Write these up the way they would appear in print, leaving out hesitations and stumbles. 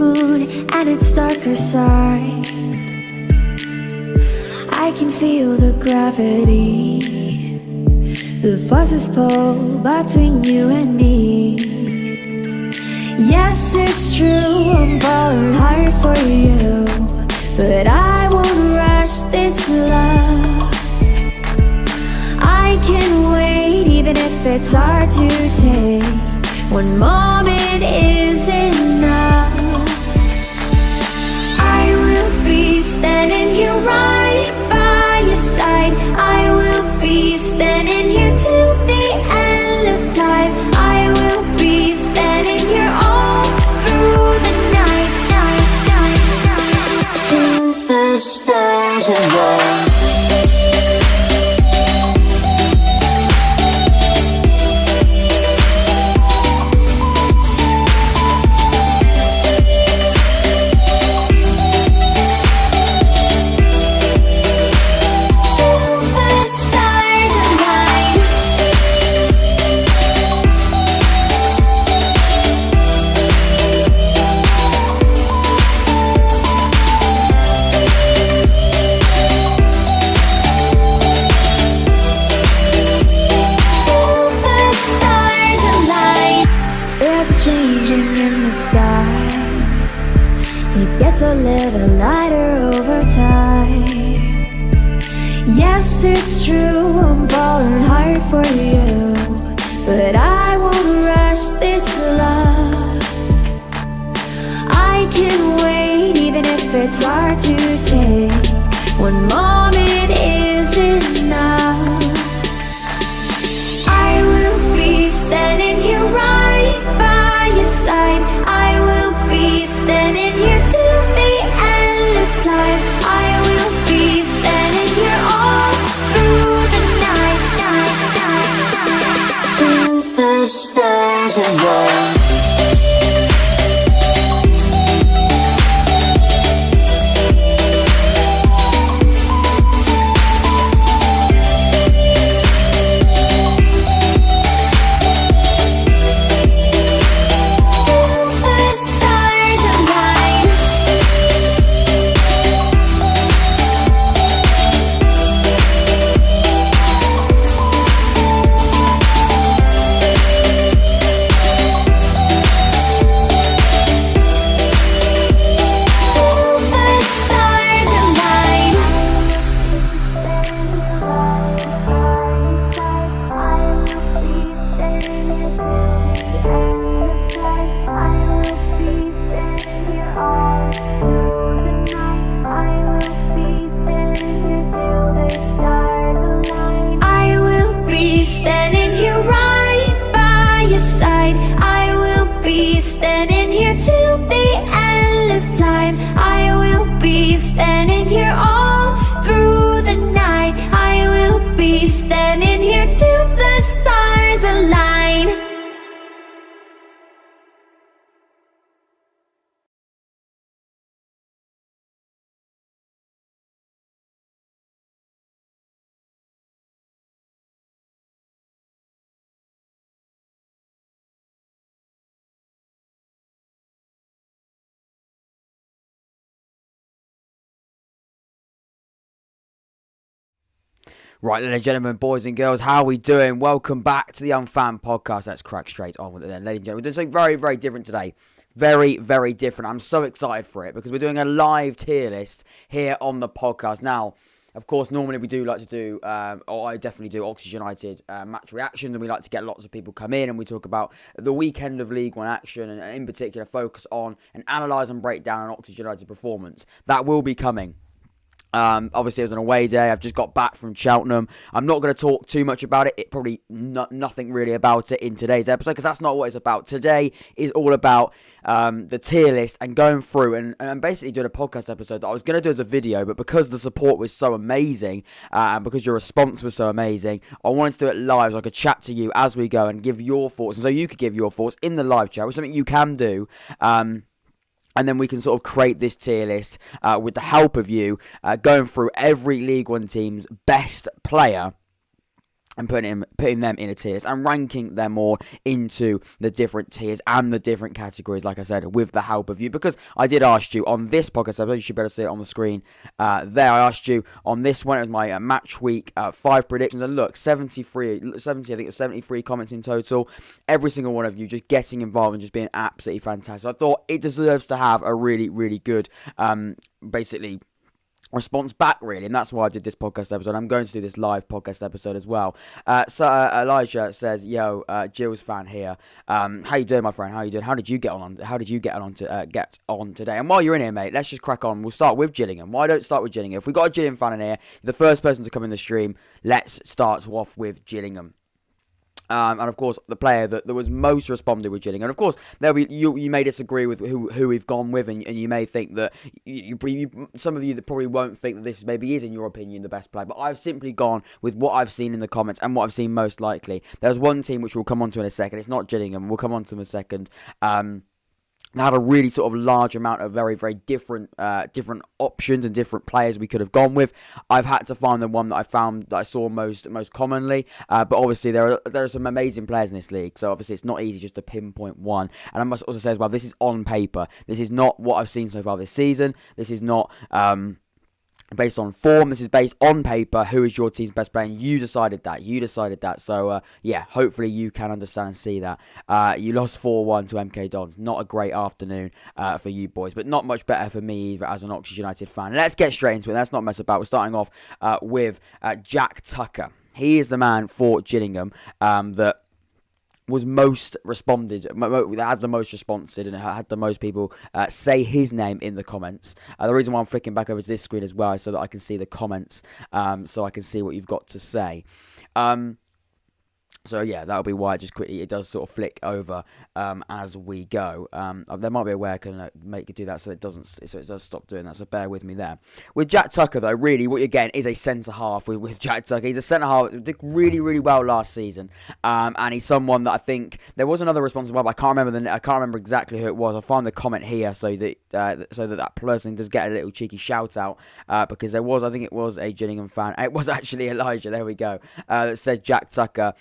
moon and its darker side. I can feel the gravity, the forces pull between you and me. Yes, it's true, I'm falling hard for you, but I won't rush this love. I can wait even if it's hard to take. One moment is enough. I will be standing here right by your side. I will be standing here till the end of time. I will be standing here all through the night, till the stars align. A little lighter over time. Yes, it's true, I'm falling hard for you, but I won't rush this love. I can wait even if it's hard to take. One moment is enough. I will be standing here right by your side. I will be standing here till the end of time. I will be standing here all through the night, till the stars align. Right, ladies and gentlemen, boys and girls, how are we doing? Welcome back to the Unfan Podcast. Let's crack straight on with it then. Ladies and gentlemen, we're doing something very, very different today. Very, very different. I'm so excited for it because we're doing a live tier list here on the podcast. Now, of course, normally we do like to do, or I definitely do, Oxford United match reactions, and we like to get lots of people come in and we talk about the weekend of League One action and in particular focus on and analyse and break down an Oxford United performance. That will be coming. Obviously, it was an away day. I've just got back from Cheltenham. I'm not going to talk too much about it. Probably nothing really about it in today's episode because that's not what it's about. Today is all about the tier list and going through and basically doing a podcast episode that I was going to do as a video, but because the support was so amazing and because your response was so amazing, I wanted to do it live so I could chat to you as we go and give your thoughts, and so you could give your thoughts in the live chat, which is something you can do. And then we can sort of create this tier list with the help of you, going through every League One team's best player and putting them in a tiers and ranking them all into the different tiers and the different categories, like I said, with the help of you. Because I did ask you on this podcast episode, you should better see it on the screen there. I asked you on this one, it was my match week 5 predictions. And look, 70, I think it was 73 comments in total. Every single one of you just getting involved and just being absolutely fantastic. I thought it deserves to have a really, really good, basically, response back, really, and that's why I did this podcast episode. I'm going to do this live podcast episode as well. So Elijah says, "Yo, Jill's fan here. How you doing, my friend? How you doing? How did you get on? How did you get on today? And while you're in here, mate, let's just crack on. We'll start with Gillingham. Why don't start with Gillingham? If we got a Gillingham fan in here, you're the first person to come in the stream. Let's start off with Gillingham." And of course, the player that was most responded with Gillingham. And of course, you may disagree with who we've gone with, and you may think that some of you that probably won't think that this maybe is, in your opinion, the best player. But I've simply gone with what I've seen in the comments and what I've seen most likely. There's one team which we'll come on to in a second. It's not Gillingham. We'll come on to in a second. Had a really sort of large amount of very, very different options and different players we could have gone with. I've had to find the one that I saw most commonly. But obviously there are some amazing players in this league, so obviously it's not easy just to pinpoint one. And I must also say as well, this is on paper. This is not what I've seen so far this season. This is not based on form. This is based on paper. Who is your team's best player? And you decided that. So, yeah, hopefully you can understand and see that. You lost 4-1 to MK Dons. Not a great afternoon for you boys, but not much better for me either as an Oxford United fan. Let's get straight into it. Let's not mess about. We're starting off with Jack Tucker. He is the man for Gillingham that was most responded, that had the most responses, and had the most people say his name in the comments. The reason why I'm flicking back over to this screen as well is so that I can see the comments, so I can see what you've got to say. So yeah, that'll be why it does sort of flick over as we go. There might be a way I can make it do that so it does stop doing that. So bear with me there. With Jack Tucker though, really what you're getting is a centre half with Jack Tucker. He's a centre half that did really, really well last season, and he's someone that I think there was another response as well, but I can't remember exactly who it was. I'll find the comment here so that person does get a little cheeky shout out because I think it was a Gillingham fan. It was actually Elijah. There we go. That said Jack Tucker.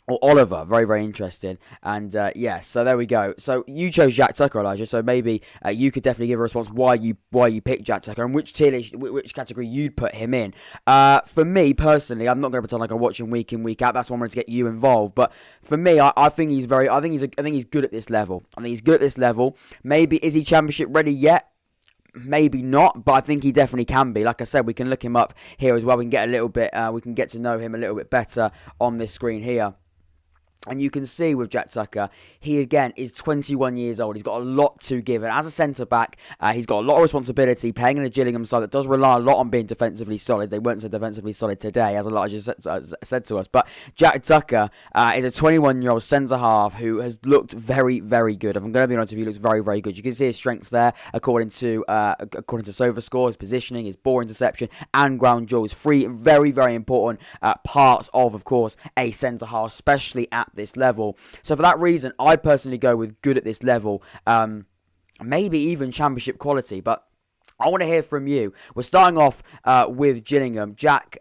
Or Oliver, very, very interesting. And yeah, so there we go. So you chose Jack Tucker, Elijah. So maybe you could definitely give a response why you picked Jack Tucker and which category you'd put him in. For me personally, I'm not going to pretend like I watch him week in, week out. That's why I wanted to get you involved. But for me, I think he's good at this level. Maybe is he championship ready yet? Maybe not, but I think he definitely can be. Like I said, we can look him up here as well. We can get we can get to know him a little bit better on this screen here. And you can see with Jack Tucker, he again is 21 years old. He's got a lot to give. And as a centre-back, he's got a lot of responsibility playing in a Gillingham side that does rely a lot on being defensively solid. They weren't so defensively solid today, as Elijah said to us. But Jack Tucker is a 21-year-old centre-half who has looked very, very good. If I'm going to be honest with you, he looks very, very good. You can see his strengths there according to SofaScore, his positioning, his ball interception, and ground duels. 3 very, very important parts of course, a centre-half, especially at this level. So for that reason, I personally go with good at this level, maybe even championship quality, but I want to hear from you. We're starting off with Gillingham. Jack,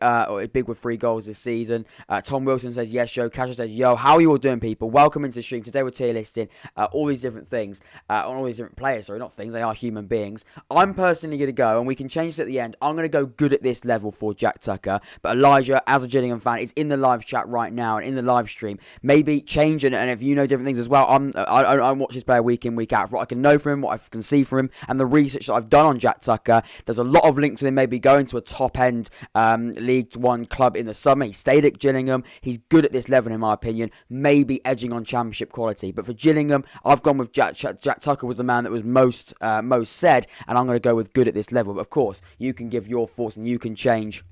big with 3 goals this season. Tom Wilson says, yes, yo. Casher says, yo. How are you all doing, people? Welcome into the stream. Today we're tier listing all these different things, on all these different players. Sorry, not things. They are human beings. I'm personally going to go, and we can change this at the end. I'm going to go good at this level for Jack Tucker. But Elijah, as a Gillingham fan, is in the live chat right now and in the live stream. Maybe change it, and if you know different things as well, I watch this player week in, week out. What I can know from him, what I can see from him, and the research that I've done on Jack Tucker. There's a lot of links to him maybe going to a top-end League One club in the summer. He stayed at Gillingham. He's good at this level, in my opinion, maybe edging on championship quality. But for Gillingham, I've gone with Jack Tucker was the man that was most said, and I'm going to go with good at this level. But of course, you can give your thoughts and you can change.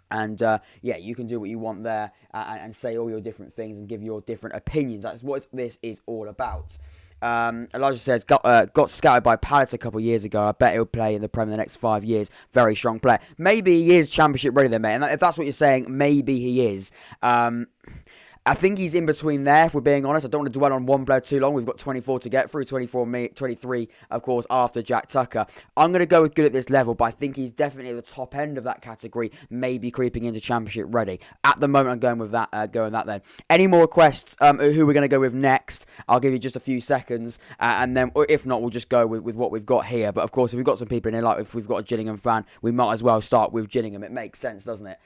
And, yeah, you can do what you want there and say all your different things and give your different opinions. That's what this is all about. Elijah says, got scouted by Palace a couple of years ago. I bet he'll play in the Premier the next 5 years. Very strong player. Maybe he is championship ready then, mate. And if that's what you're saying, maybe he is. I think he's in between there, if we're being honest. I don't want to dwell on one player too long. We've got 24 to get through, 23, of course, after Jack Tucker. I'm going to go with good at this level, but I think he's definitely at the top end of that category, maybe creeping into Championship ready. At the moment, I'm going with that. Then. Any more requests? Who we're going to go with next? I'll give you just a few seconds, and then, or if not, we'll just go with what we've got here. But of course, if we've got some people in here, like if we've got a Gillingham fan, we might as well start with Gillingham. It makes sense, doesn't it?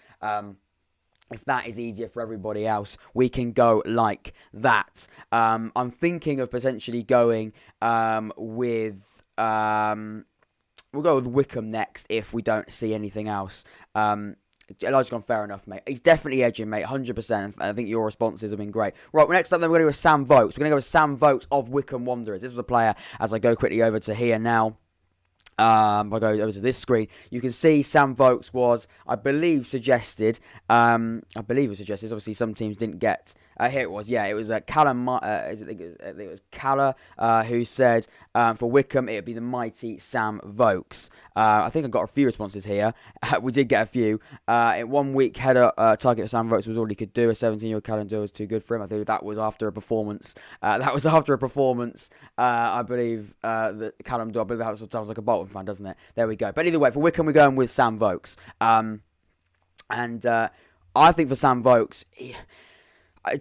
If that is easier for everybody else, we can go like that. I'm thinking of potentially going with... we'll go with Wycombe next if we don't see anything else. Elijah's gone, fair enough, mate. He's definitely edging, mate, 100%. I think your responses have been great. Right, next up, then we're going to go with Sam Vokes. We're going to go with Sam Vokes of Wycombe Wanderers. This is a player, as I go quickly over to here now. If I go over to this screen, you can see Sam Vokes was, I believe, suggested. Obviously, some teams didn't get. Here it was. Yeah, it was Callum. I think it was Callum who said for Wycombe it would be the mighty Sam Vokes. I think I got a few responses here. We did get a few. In 1 week, header target for Sam Vokes was all he could do. A 17-year-old Callum was too good for him. I think that was after a performance. I believe that Callum. I believe that sounds like a Bolton fan, doesn't it? There we go. But either way, for Wycombe, we're going with Sam Vokes. And I think for Sam Vokes,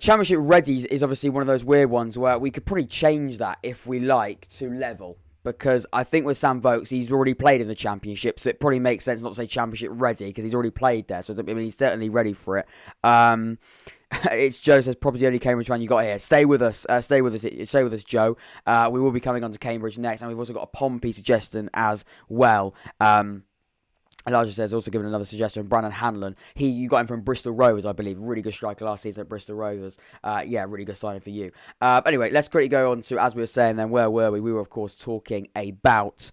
Championship ready is obviously one of those weird ones where we could probably change that if we like to level. Because I think with Sam Vokes, he's already played in the Championship, so it probably makes sense not to say Championship ready because he's already played there. So I mean, he's certainly ready for it. It's Joe says, probably the only Cambridge fan you got here. Stay with us, Joe. We will be coming on to Cambridge next, and we've also got a Pompey suggestion as well. Elijah says, also given another suggestion, Brandon Hanlon. You got him from Bristol Rovers, I believe. Really good striker last season at Bristol Rovers. Really good signing for you. Anyway, let's quickly go on to, as we were saying then, where were we? We were, of course, talking about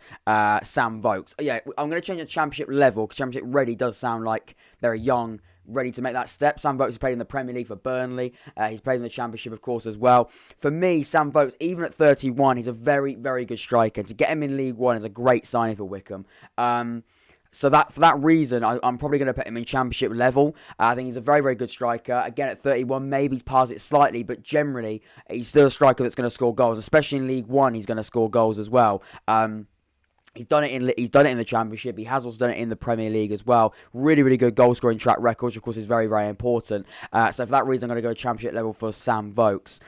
Sam Vokes. Yeah, I'm going to change the Championship level, because Championship ready does sound like they're young, ready to make that step. Sam Vokes has played in the Premier League for Burnley. He's played in the Championship, of course, as well. For me, Sam Vokes, even at 31, he's a very, very good striker. And to get him in League One is a great signing for Wycombe. So for that reason, I'm probably going to put him in Championship level. I think he's a very, very good striker. Again, at 31, maybe pars it slightly, but generally, he's still a striker that's going to score goals. Especially in League One, he's going to score goals as well. He's done it in the Championship. He has also done it in the Premier League as well. Really, really good goal scoring track record, which of course is very, very important. So for that reason, I'm going to go Championship level for Sam Vokes.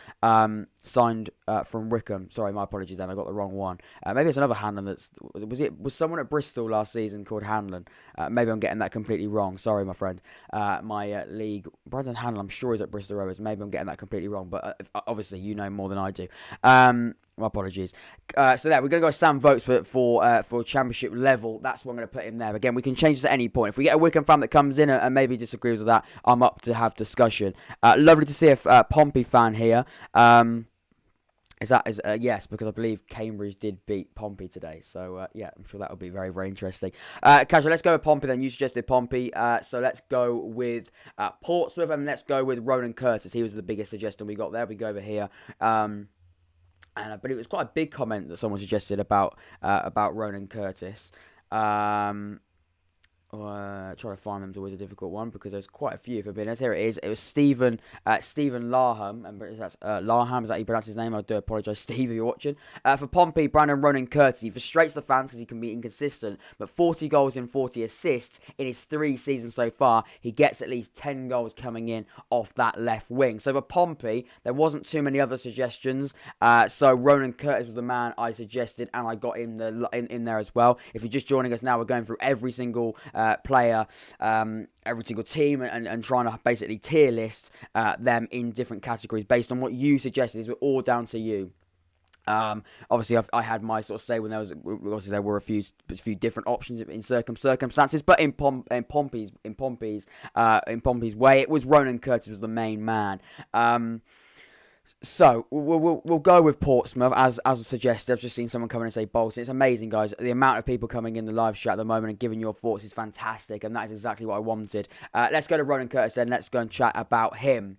Signed from Wycombe. Sorry, my apologies then. I got the wrong one. Maybe it's another Hanlon. Was someone at Bristol last season called Hanlon? Maybe I'm getting that completely wrong. Sorry, my friend. My league, Brandon Hanlon. I'm sure he's at Bristol Rovers. Maybe I'm getting that completely wrong. But obviously, you know more than I do. My apologies. So there, we're going to go with Sam Vokes for Championship level. That's what I'm going to put him there. Again, we can change this at any point. If we get a Wycombe fan that comes in and maybe disagrees with that, I'm up to have discussion. Lovely to see a Pompey fan here. Yes, because I believe Cambridge did beat Pompey today. So, I'm sure that will be very, very interesting. Casual, let's go with Pompey then. You suggested Pompey. So let's go with Portsmouth and let's go with Ronan Curtis. He was the biggest suggestion we got there. We go over here. But it was quite a big comment that someone suggested about Ronan Curtis. Trying to find them is always a difficult one because there's quite a few. If I've been here, it is. It was Stephen Larham, and that's Larham. Is that how you pronounce his name? I do apologise, Steve, if you're watching. For Pompey, Brandon Ronan Curtis, he frustrates the fans because he can be inconsistent. But 40 goals and 40 assists in his 3 seasons so far. He gets at least 10 goals coming in off that left wing. So for Pompey, there wasn't too many other suggestions. So Ronan Curtis was the man I suggested, and I got in there as well. If you're just joining us now, we're going through every single player, every single team, and trying to basically tier list them in different categories based on what you suggested. These were all down to you. Obviously, I had my sort of say when there were a few different options in circumstances, but in Pompey's way, it was Ronan Curtis was the main man. So, we'll go with Portsmouth, as suggested. I've just seen someone come in and say Bolton. It's amazing, guys. The amount of people coming in the live chat at the moment and giving your thoughts is fantastic, and that is exactly what I wanted. Let's go to Ronan Curtis then. Let's go and chat about him.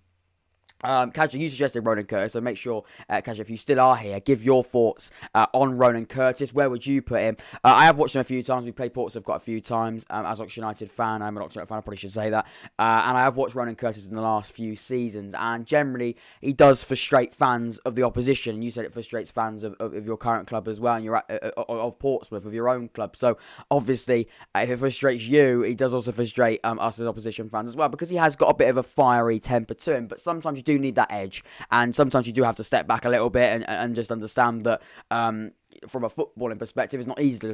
Kaja, you suggested Ronan Curtis, so make sure, Kaja, if you still are here, give your thoughts on Ronan Curtis. Where would you put him? I have watched him a few times. We played Portsmouth quite a few times. As an Oxford United fan, I'm an Oxford United fan, I probably should say that. And I have watched Ronan Curtis in the last few seasons, and generally, he does frustrate fans of the opposition. And you said it frustrates fans of your current club as well, and of Portsmouth, of your own club. So, obviously, if it frustrates you, he does also frustrate us as opposition fans as well, because he has got a bit of a fiery temper to him, but sometimes you do need that edge, and sometimes you do have to step back a little bit and just understand that from a footballing perspective, it's not easy to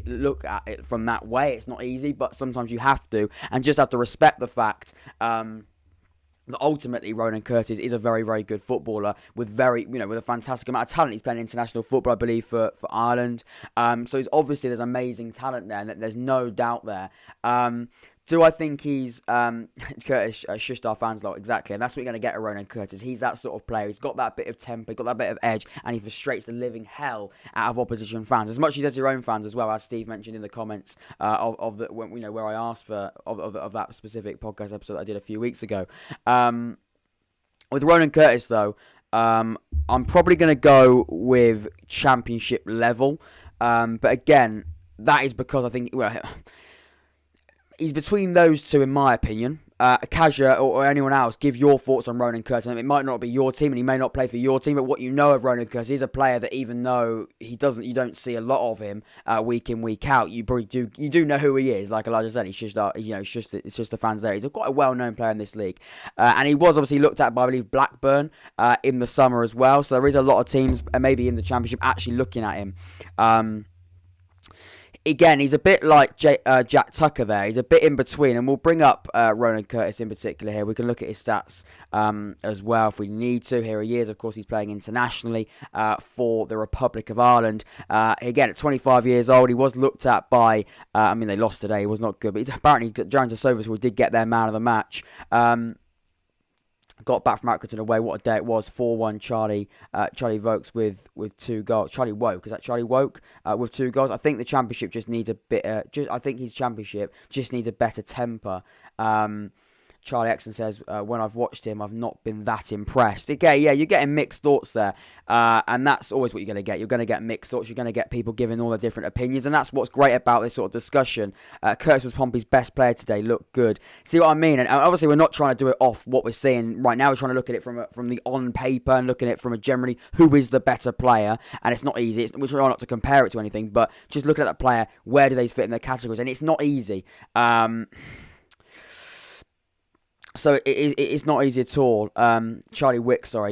look at it from that way. It's not easy, but sometimes you have to, and just have to respect the fact that ultimately Ronan Curtis is a very, very good footballer with with a fantastic amount of talent. He's playing international football, I believe, for Ireland. So there's amazing talent there, and there's no doubt there. Do I think he's Curtis shushed our fans a lot? Exactly, and that's what you're going to get at Ronan Curtis. He's that sort of player. He's got that bit of temper, got that bit of edge, and he frustrates the living hell out of opposition fans, as much as he does your own fans as well, as Steve mentioned in the comments where I asked for of that specific podcast episode that I did a few weeks ago. With Ronan Curtis, though, I'm probably going to go with Championship level, but again, that is because I think he's between those two, in my opinion. Kaja or anyone else, give your thoughts on Ronan Curtis. It might not be your team, and he may not play for your team, but what you know of Ronan Curtis is a player that, even though you don't see a lot of him week in, week out, you do know who he is. Like Elijah said, it's just the fans there. He's quite a well-known player in this league, and he was obviously looked at by, I believe, Blackburn in the summer as well. So there is a lot of teams, maybe in the Championship, actually looking at him. Again, he's a bit like Jack Tucker there. He's a bit in between, and we'll bring up Ronan Curtis in particular here. We can look at his stats as well if we need to. Here he is. Of course, he's playing internationally for the Republic of Ireland. Again, at 25 years old, he was looked at by, they lost today. He was not good, but apparently Jaaskelainen did get their man of the match. Got back from Accrington away. What a day it was. 4-1 Charlie Vokes with 2 goals. Charlie Woke. Is that Charlie Woke? With 2 goals. I think the Championship just needs a bit... I think his Championship just needs a better temper. Charlie Exton says, when I've watched him, I've not been that impressed. Okay, yeah, you're getting mixed thoughts there. And that's always what you're going to get. You're going to get mixed thoughts. You're going to get people giving all the different opinions. And that's what's great about this sort of discussion. Curtis was Pompey's best player today. Looked good. See what I mean? And obviously, we're not trying to do it off what we're seeing right now. We're trying to look at it from the on paper and looking at it from a generally who is the better player. And it's not easy. We're trying not to compare it to anything. But just looking at that player, where do they fit in their categories? And it's not easy. So it's not easy at all. Charlie Wick, from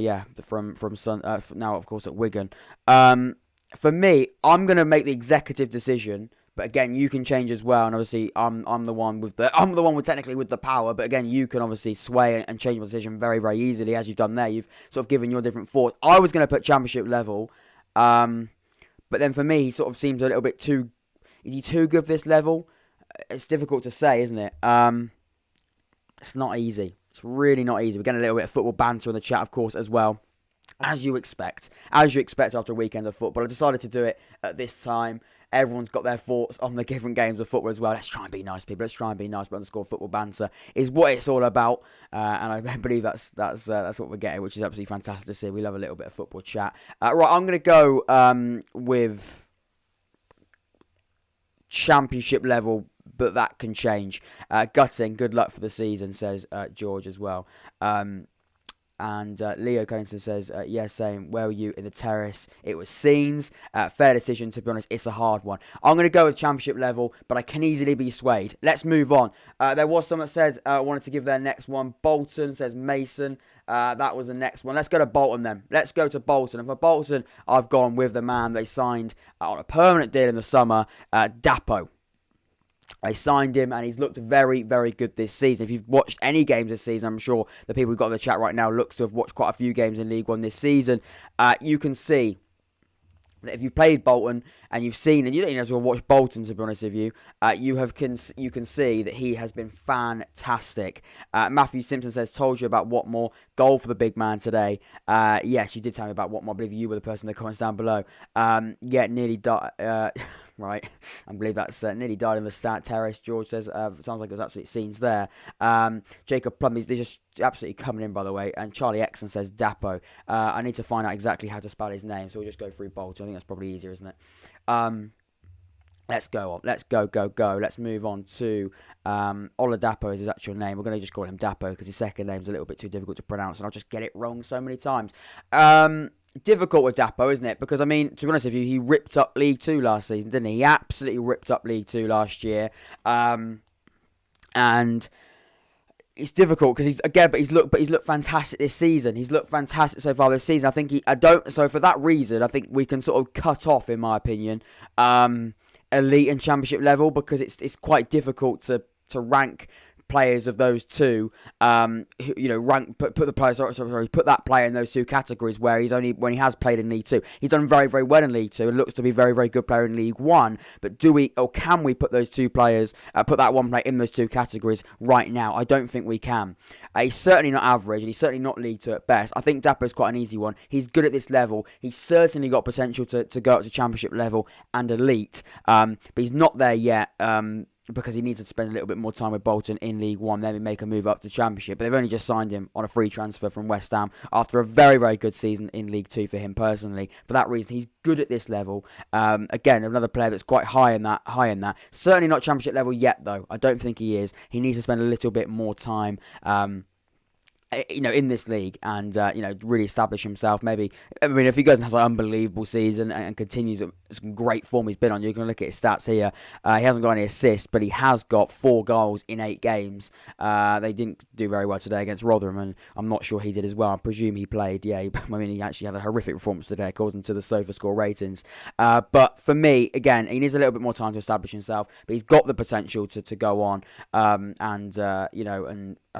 now of course at Wigan. For me, I'm gonna make the executive decision, but again, you can change as well. And obviously, I'm the one with technically with the power. But again, you can obviously sway and change my decision very, very easily, as you've done there. You've sort of given your different thoughts. I was gonna put Championship level, but then for me, he sort of seems a little bit too. Is he too good for this level? It's difficult to say, isn't it? It's not easy. It's really not easy. We're getting a little bit of football banter in the chat, of course, as well. As you expect. As you expect after a weekend of football. I decided to do it at this time. Everyone's got their thoughts on the different games of football as well. Let's try and be nice, people. Let's try and be nice. But underscore football banter is what it's all about. And I believe that's what we're getting, which is absolutely fantastic to see. We love a little bit of football chat. Right, I'm going to go with Championship level, but that can change. Gutting, good luck for the season, says George as well. And Leo Cunnington says, yeah, same. Where were you in the terrace? It was scenes. Fair decision, to be honest. It's a hard one. I'm going to go with Championship level, but I can easily be swayed. Let's move on. There was someone that said wanted to give their next one. Bolton, says Mason. That was the next one. Let's go to Bolton then. Let's go to Bolton. And for Bolton, I've gone with the man they signed on a permanent deal in the summer, Dapo. They signed him, and he's looked very, very good this season. If you've watched any games this season, I'm sure the people who've got in the chat right now looks to have watched quite a few games in League One this season. You can see that if you've played Bolton and you've seen, and you don't even have to watch Bolton to be honest with you, you can see that he has been fantastic. Matthew Simpson says, told you about Whatmough, goal for the big man today. Yes, you did tell me about Whatmough. I believe you were the person in the comments down below. Yeah, nearly died. right? I believe that's nearly died in the stat terrace. George says, sounds like it was absolute scenes there. Jacob Plum, they're just absolutely coming in, by the way. And Charlie Exon says Dapo. I need to find out exactly how to spell his name, so we'll just go through Bolton. I think that's probably easier, isn't it? Let's go on. Let's go. Let's move on to Oladapo is his actual name. We're going to just call him Dapo because his second name's a little bit too difficult to pronounce, and I'll just get it wrong so many times. Difficult with Dapo, isn't it? Because, I mean, to be honest with you, he ripped up League 2 last season, didn't he? He absolutely ripped up League 2 last year. And it's difficult because he's looked fantastic this season. He's looked fantastic so far this season. I think so for that reason, I think we can sort of cut off, in my opinion, elite and championship level, because it's quite difficult to rank players of those two, put that player in those two categories where when he has played in League 2. He's done very, very well in League 2 and looks to be a very, very good player in League 1. But can we put those two players, put that one player in those two categories right now? I don't think we can. He's certainly not average, and he's certainly not League 2 at best. I think Dapo's quite an easy one. He's good at this level. He's certainly got potential to go up to championship level and elite, but he's not there yet. Because he needs to spend a little bit more time with Bolton in League 1, then make a move up to Championship. But they've only just signed him on a free transfer from West Ham after a very, very good season in League 2 for him personally. For that reason, he's good at this level. Again, another player that's quite high in that. Certainly not Championship level yet, though. I don't think he is. He needs to spend a little bit more time in this league and, really establish himself. Maybe, I mean, if he goes and has an unbelievable season and continues some great form he's been on, you're going to look at his stats here. He hasn't got any assists, but he has got 4 goals in 8 games. They didn't do very well today against Rotherham, and I'm not sure he did as well. I presume he played, he actually had a horrific performance today, according to the SofaScore ratings. But for me, again, he needs a little bit more time to establish himself, but he's got the potential to go on, and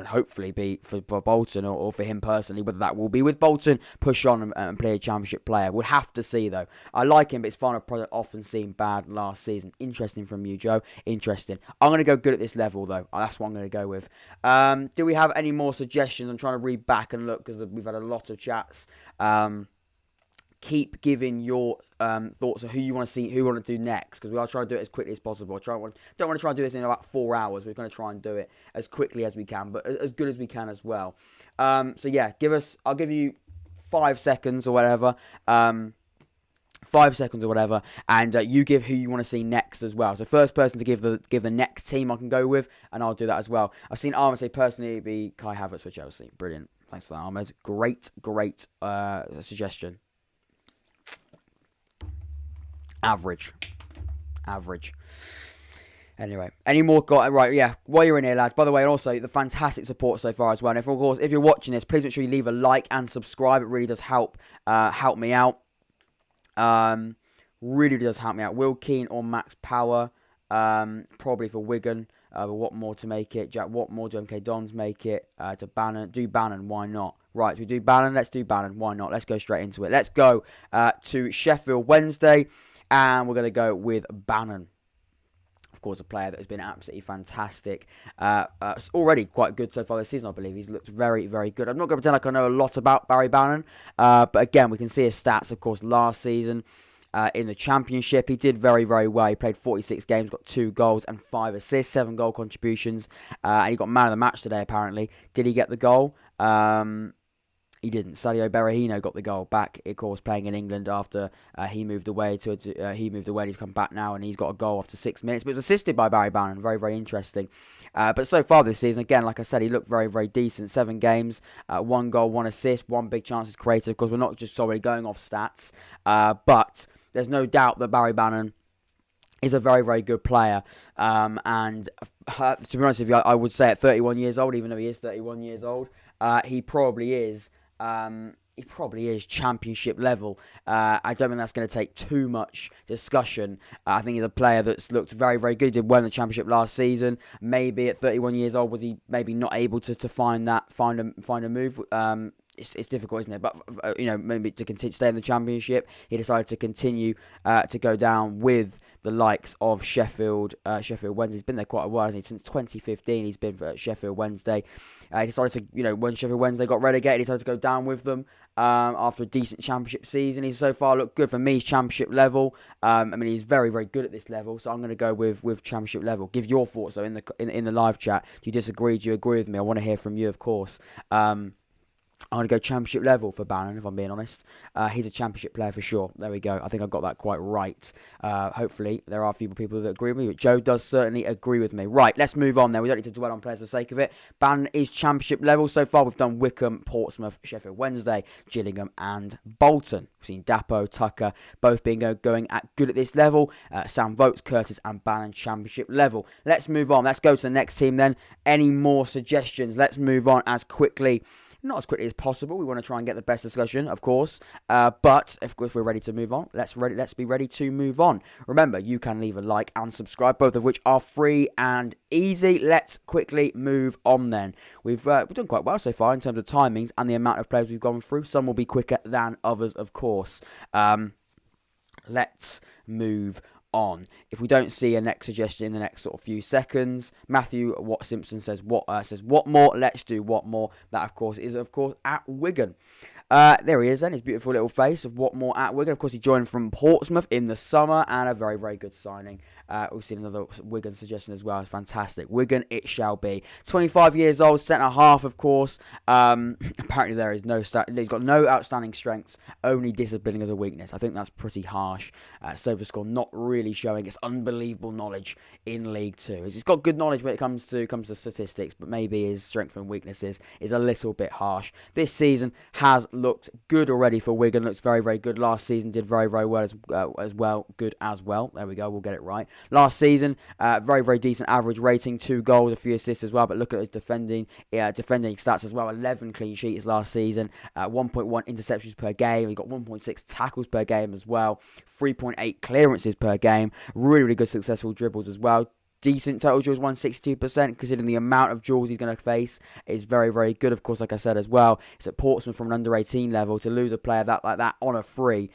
hopefully be for Bolton or for him personally, whether that will be with Bolton, push on and play a championship player. We'll have to see, though. I like him, but his final product often seemed bad last season. Interesting from you, Joe. Interesting. I'm going to go good at this level, though. That's what I'm going to go with. Do we have any more suggestions? I'm trying to read back and look because we've had a lot of chats. Keep giving your thoughts on who you want to see, who you want to do next, because we are trying to do it as quickly as possible. Don't want to try and do this in about 4 hours. We're going to try and do it as quickly as we can, but as good as we can as well. So yeah, I'll give you 5 seconds or whatever. 5 seconds or whatever, and you give who you want to see next as well. So first person to give the next team I can go with, and I'll do that as well. I've seen Ahmed say personally it'd be Kai Havertz for Chelsea. Brilliant. Thanks for that, Ahmed. Great suggestion. Average. Anyway, any more right? Yeah, while you're in here, lads. By the way, and also the fantastic support so far as well. And of course, if you're watching this, please make sure you leave a like and subscribe. It really does help me out. Really does help me out. Will Keane or Max Power? Probably for Wigan. But Whatmough to make it. Jack Whatmough, do MK Dons make it. To Bannon. Do Bannon, why not? Right, we do Bannon. Let's do Bannon. Why not? Let's go straight into it. Let's go to Sheffield Wednesday. And we're going to go with Bannon. Of course, a player that has been absolutely fantastic. It's already quite good so far this season, I believe. He's looked very, very good. I'm not going to pretend like I know a lot about Barry Bannon. But again, we can see his stats, of course, last season. In the Championship, he did very, very well. He played 46 games, got 2 goals and 5 assists, 7 goal contributions. And he got man of the match today, apparently. Did he get the goal? He didn't. Sadio Berahino got the goal back, of course, playing in England after he moved away. He's come back now, and he's got a goal after 6 minutes. But it was assisted by Barry Bannon. Very, very interesting. But so far this season, again, like I said, he looked very, very decent. 7 games, 1 goal, 1 assist, 1 big chances created. Of course, we're not just solely going off stats, but there's no doubt that Barry Bannon is a very, very good player. And to be honest with you, I would say at 31 years old, even though he is 31 years old, he probably is. He probably is Championship level. I don't think that's going to take too much discussion. I think he's a player that's looked very, very good. He did well in the Championship last season. Maybe at 31 years old, was he maybe not able to find a move? It's difficult, isn't it? But maybe to continue stay in the Championship, he decided to continue to go down with the likes of Sheffield Wednesday. He's been there quite a while, hasn't he? Since 2015, he's been for Sheffield Wednesday. He decided to, when Sheffield Wednesday got relegated, he decided to go down with them after a decent championship season. He's so far looked good for me. He's championship level. He's very, very good at this level. So I'm going to go with championship level. Give your thoughts though in the live chat. Do you disagree? Do you agree with me? I want to hear from you, of course. I'm going to go championship level for Bannon, if I'm being honest. He's a championship player for sure. There we go. I think I got that quite right. Hopefully, there are a few people that agree with me, but Joe does certainly agree with me. Right, let's move on then. We don't need to dwell on players for the sake of it. Bannon is championship level. So far, we've done Wycombe, Portsmouth, Sheffield Wednesday, Gillingham, and Bolton. We've seen Dapo, Tucker, both being going at good at this level. Sam Vokes, Curtis, and Bannon championship level. Let's move on. Let's go to the next team then. Any more suggestions? Let's move on not as quickly as possible. We want to try and get the best discussion, of course. But if we're ready to move on, let's be ready to move on. Remember, you can leave a like and subscribe, both of which are free and easy. Let's quickly move on then. We've done quite well so far in terms of timings and the amount of players we've gone through. Some will be quicker than others, of course. Let's move on. If we don't see a next suggestion in the next sort of few seconds, Matthew Simpson says Whatmough. Let's do Whatmough. That of course is at Wigan. There he is then, his beautiful little face of Whatmough at Wigan. Of course, he joined from Portsmouth in the summer, and a very, very good signing. We've seen another Wigan suggestion as well. It's fantastic. Wigan it shall be. 25 years old, centre-half, of course. Apparently there is he's got no outstanding strengths, only disciplining as a weakness. I think that's pretty harsh. SofaScore not really showing its unbelievable knowledge in League Two. He's got good knowledge when it comes to statistics, but maybe his strengths and weaknesses is a little bit harsh. This season has looked good already for Wigan. Looks very, very good. Last season did very, very well as well. Good as well. There we go. We'll get it right. Last season, very, very decent average rating. 2 goals, a few assists as well. But look at his defending stats as well. 11 clean sheets last season. 1.1 interceptions per game. He got 1.6 tackles per game as well. 3.8 clearances per game. Really, really good successful dribbles as well. Decent total duels, 162%, considering the amount of duels he's going to face is very, very good. Of course, like I said as well, it's at Portsmouth from an under-18 level. To lose a player like that on a free,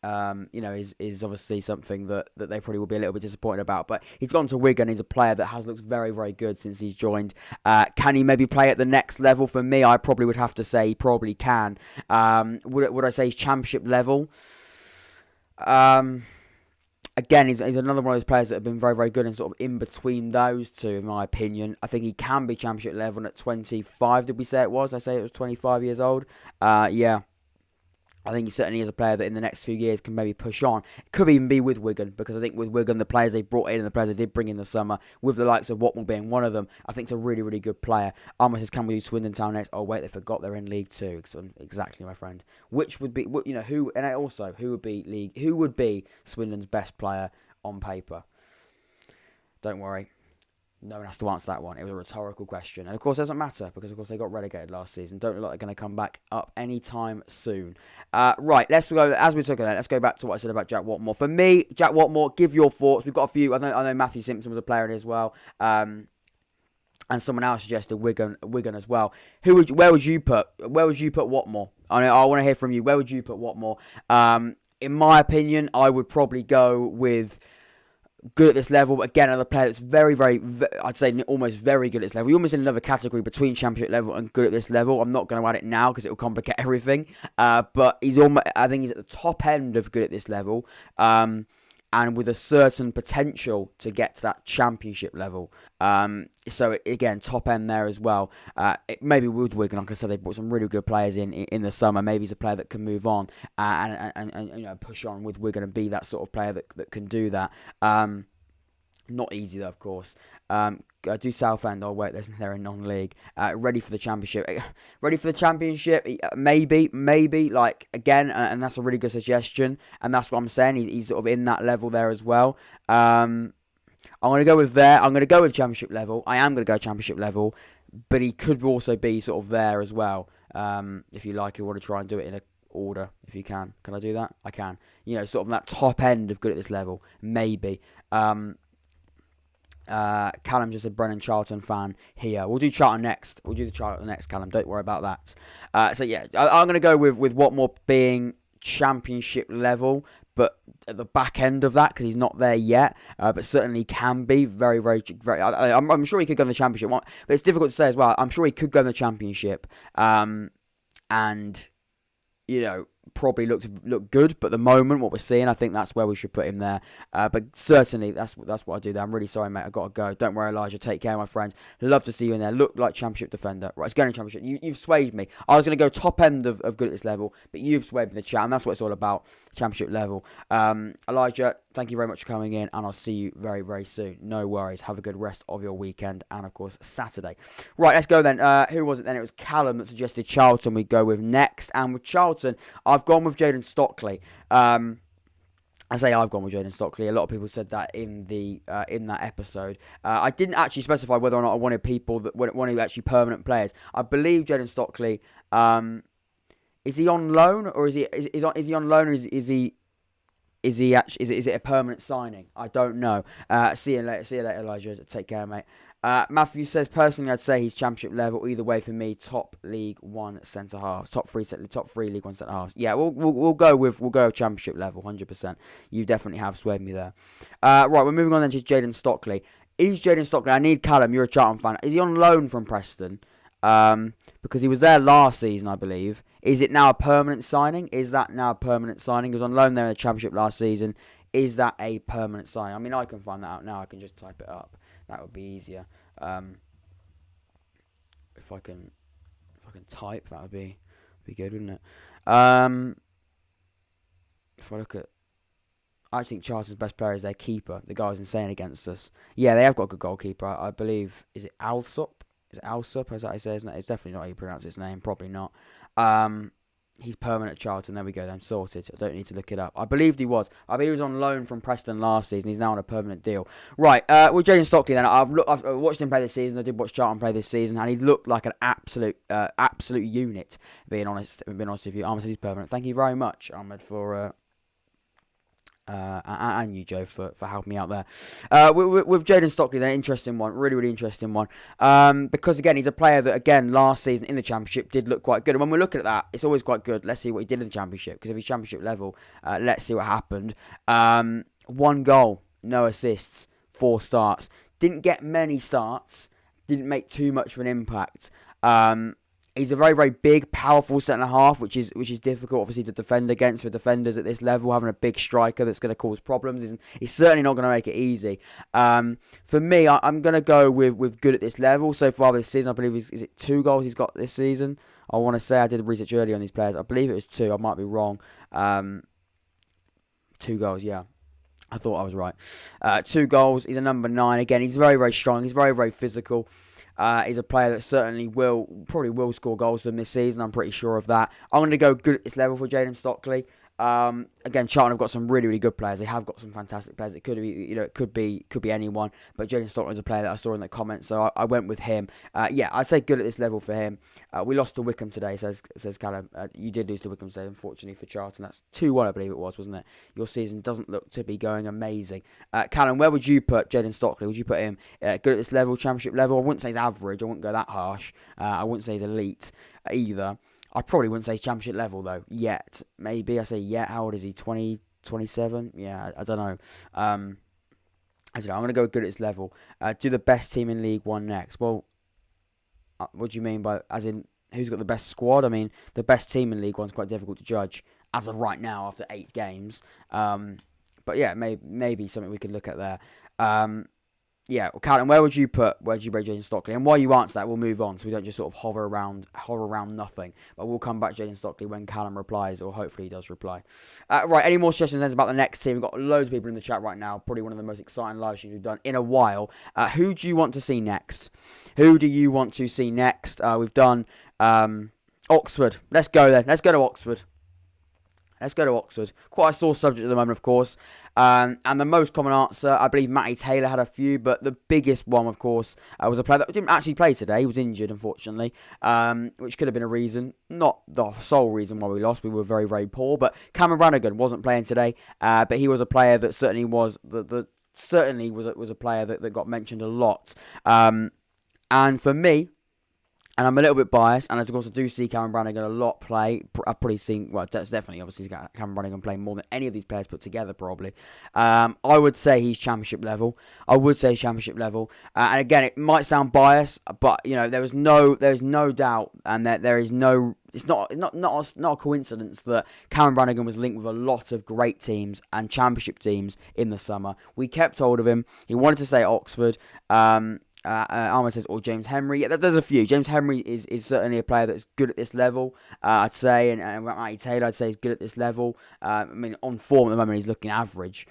is obviously something that they probably will be a little bit disappointed about. But he's gone to Wigan. He's a player that has looked very, very good since he's joined. Can he maybe play at the next level? For me, I probably would have to say he probably can. Would I say he's championship level? Again, he's another one of those players that have been very, very good and sort of in between those two, in my opinion. I think he can be championship level at 25, did we say it was? I say it was 25 years old. Yeah. I think he certainly is a player that in the next few years can maybe push on. It could even be with Wigan, because I think with Wigan, the players they brought in and the players they did bring in the summer, with the likes of Whatmough being one of them, I think it's a really, really good player. Almost says, can we do Swindon Town next? Oh, wait, they forgot they're in League Two. Exactly, my friend. Which would be, who would be Swindon's best player on paper? Don't worry. No one has to answer that one. It was a rhetorical question. And of course, it doesn't matter, because of course they got relegated last season. Don't look like they're going to come back up anytime soon. Right, let's go, as we took that, let's go back to what I said about Jack Whatmough. For me, Jack Whatmough, give your thoughts. We've got a few, I know Matthew Simpson was a player in it as well. And someone else suggested Wigan as well. Where would you put Whatmough? I want to hear from you. Where would you put Whatmough? In my opinion, I would probably go with good at this level, but again, another player that's very, very, I'd say almost very good at this level. You're almost in another category between championship level and good at this level. I'm not going to add it now because it will complicate everything. But I think he's at the top end of good at this level, and with a certain potential to get to that championship level. So again, top end there as well. Maybe with Wigan, like I said, they brought some really good players in the summer. Maybe he's a player that can move on and push on with Wigan and be that sort of player that can do that. Not easy though, of course. Do Southend? Oh wait, they're in non-league. Ready for the championship? Ready for the championship? Maybe. Like again, and that's a really good suggestion. And that's what I'm saying. He's sort of in that level there as well. I'm going to go with there. I'm going to go with championship level. I am going to go championship level, but he could also be sort of there as well. If you like, you want to try and do it in a order, if you can. Can I do that? I can. Sort of that top end of good at this level, maybe. Callum just a Brennan Charlton fan here. We'll do Charlton next. We'll do the Charlton next, Callum. Don't worry about that. So yeah, I'm going to go with Whatmough being championship level, but at the back end of that, because he's not there yet, but certainly can be very, very, very. I'm sure he could go in the Championship, but it's difficult to say as well. I'm sure he could go in the Championship, and probably look good. But at the moment, what we're seeing, I think that's where we should put him there. But certainly, that's what I do there. I'm really sorry, mate. I've got to go. Don't worry, Elijah. Take care, my friend. Love to see you in there. Look like Championship defender. Right, it's going to Championship. You've swayed me. I was going to go top end of good at this level, but you've swayed me in the chat, and that's what it's all about. Championship level. Elijah, thank you very much for coming in, and I'll see you very, very soon. No worries. Have a good rest of your weekend, and of course, Saturday. Right, let's go then. Who was it then? It was Callum that suggested Charlton we go with next, and with Charlton, I've gone with Jaden Stockley. I say I've gone with Jaden Stockley. A lot of people said that in that episode. I didn't actually specify whether or not I wanted people that wanted actually permanent players. I believe Jaden Stockley. Is he on loan or is he on loan or is it a permanent signing? I don't know. See you later, Elijah. Take care, mate. Matthew says, personally, I'd say he's Championship level. Either way, for me, top League One centre halves, top three League One centre halves. Yeah, we'll go Championship level, 100%. You definitely have swayed me there. Right, we're moving on then to Jaden Stockley. Is Jaden Stockley? I need Callum. You're a Charlton fan. Is he on loan from Preston? Because he was there last season, I believe. Is it now a permanent signing? Is that now a permanent signing? He was on loan there in the Championship last season. Is that a permanent signing? I mean, I can find that out now. I can just type it up. That would be easier. If I can type, that would be good, wouldn't it? If I look at, I think Charlton's best player is their keeper. The guy was insane against us. Yeah, they have got a good goalkeeper. I believe, is it Alsop? Is it Alsop? Is that how he says it? It's definitely not how you pronounce his name. Probably not. He's permanent at Charlton. There we go. Then sorted. I don't need to look it up. I believed he was. I believe he was on loan from Preston last season. He's now on a permanent deal. Right. With Jaden Stockley, then I've watched him play this season. I did watch Charlton play this season, and he looked like an absolute unit. Being honest with you, Ahmed, he's permanent. Thank you very much, Ahmed, for. And you, Joe, for helping me out there. With Jaden Stockley, then, an interesting one. Really, really interesting one. Because, again, he's a player that, again, last season in the Championship did look quite good. And when we're looking at that, it's always quite good. Let's see what he did in the Championship. Because if he's Championship level, let's see what happened. 1 goal, no assists, 4 starts. Didn't get many starts. Didn't make too much of an impact. He's a very, very big, powerful centre-half, which is difficult, obviously, to defend against for defenders at this level. Having a big striker that's going to cause problems is certainly not going to make it easy. For me, I'm going to go with good at this level. So far this season, I believe, is it 2 goals he's got this season? I want to say, I did research earlier on these players. I believe it was 2. I might be wrong. 2 goals, yeah. I thought I was right. 2 goals. He's a number 9. Again, he's very, very strong. He's very, very physical. He's a player that certainly probably will score goals for them this season. I'm pretty sure of that. I'm going to go good at this level for Jaden Stockley. Again, Charlton have got some really, really good players. They have got some fantastic players. It could be, it could be anyone. But Jaden Stockley is a player that I saw in the comments, so I went with him. Yeah, I'd say good at this level for him. We lost to Wycombe today, says Callum. You did lose to Wycombe today, unfortunately for Charlton. That's 2-1, I believe it was, wasn't it? Your season doesn't look to be going amazing. Callum, where would you put Jaden Stockley? Would you put him good at this level, Championship level? I wouldn't say he's average. I wouldn't go that harsh. I wouldn't say he's elite either. I probably wouldn't say he's Championship level, though, yet. Maybe I say yet. How old is he? 20, 27? Yeah, I don't know. I don't know. I'm going to go good at this level. Do the best team in League One next. Well, what do you mean by, as in, who's got the best squad? I mean, the best team in League One is quite difficult to judge as of right now after 8 games. But yeah, maybe something we could look at there. Yeah, Callum, where would you rate Jaden Stockley? And while you answer that, we'll move on, so we don't just sort of hover around nothing. But we'll come back to Jaden Stockley when Callum replies, or hopefully he does reply. Right, any more suggestions then about the next team? We've got loads of people in the chat right now. Probably one of the most exciting live streams we've done in a while. Who do you want to see next? We've done Oxford. Let's go then. Let's go to Oxford. Quite a sore subject at the moment, of course. And the most common answer, I believe Matty Taylor had a few, but the biggest one, of course, was a player that didn't actually play today. He was injured, unfortunately, which could have been a reason. Not the sole reason why we lost. We were very, very poor. But Cameron Brannagan wasn't playing today, but he was a player that certainly was was a player that got mentioned a lot. And for me, And I'm a little bit biased, and of course I do see Callum Brannagan a lot play. I've probably seen, well, that's definitely, obviously, Callum Brannagan play more than any of these players put together, probably. I would say he's championship level. And again, it might sound biased, but there's no doubt, and that there is no. It's not a coincidence that Callum Brannagan was linked with a lot of great teams and championship teams in the summer. We kept hold of him. He wanted to stay at Oxford. Armour says, or James Henry. Yeah, there's a few. James Henry is certainly a player that's good at this level, I'd say. And Matty Taylor, I'd say, is good at this level. On form at the moment, he's looking average.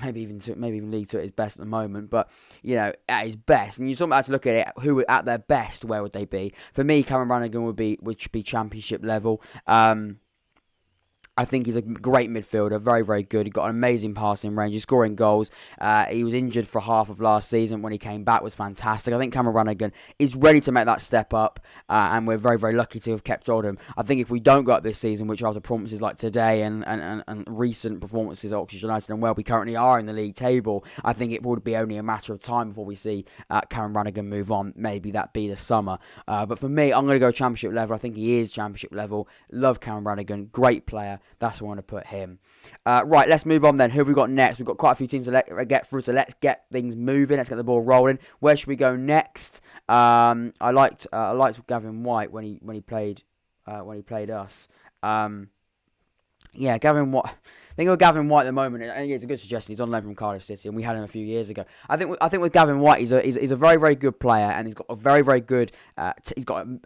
Maybe even League Two at his best at the moment. But, at his best. And you sort of have to look at it, who at their best, where would they be? For me, Cameron Brannagan would be championship level. I think he's a great midfielder, very, very good. He got an amazing passing range, he's scoring goals. He was injured for half of last season. When he came back, was fantastic. I think Cameron Brannagan is ready to make that step up, and we're very, very lucky to have kept hold of him. I think if we don't go up this season, which after performances like today and recent performances at Oxford United and where we currently are in the league table, I think it would be only a matter of time before we see Cameron Brannagan move on. Maybe that be the summer. But for me, I'm going to go championship level. I think he is championship level. Love Cameron Brannagan, great player. That's where I want to put him. Right, let's move on then. Who have we got next? We've got quite a few teams to get through, so let's get things moving. Let's get the ball rolling. Where should we go next? I liked Gavin White when he played us. Gavin White. I think with Gavin White at the moment, I think it's a good suggestion. He's on loan from Cardiff City, and we had him a few years ago. I think with Gavin White, he's a very, very good player, and he's got a very, very good. When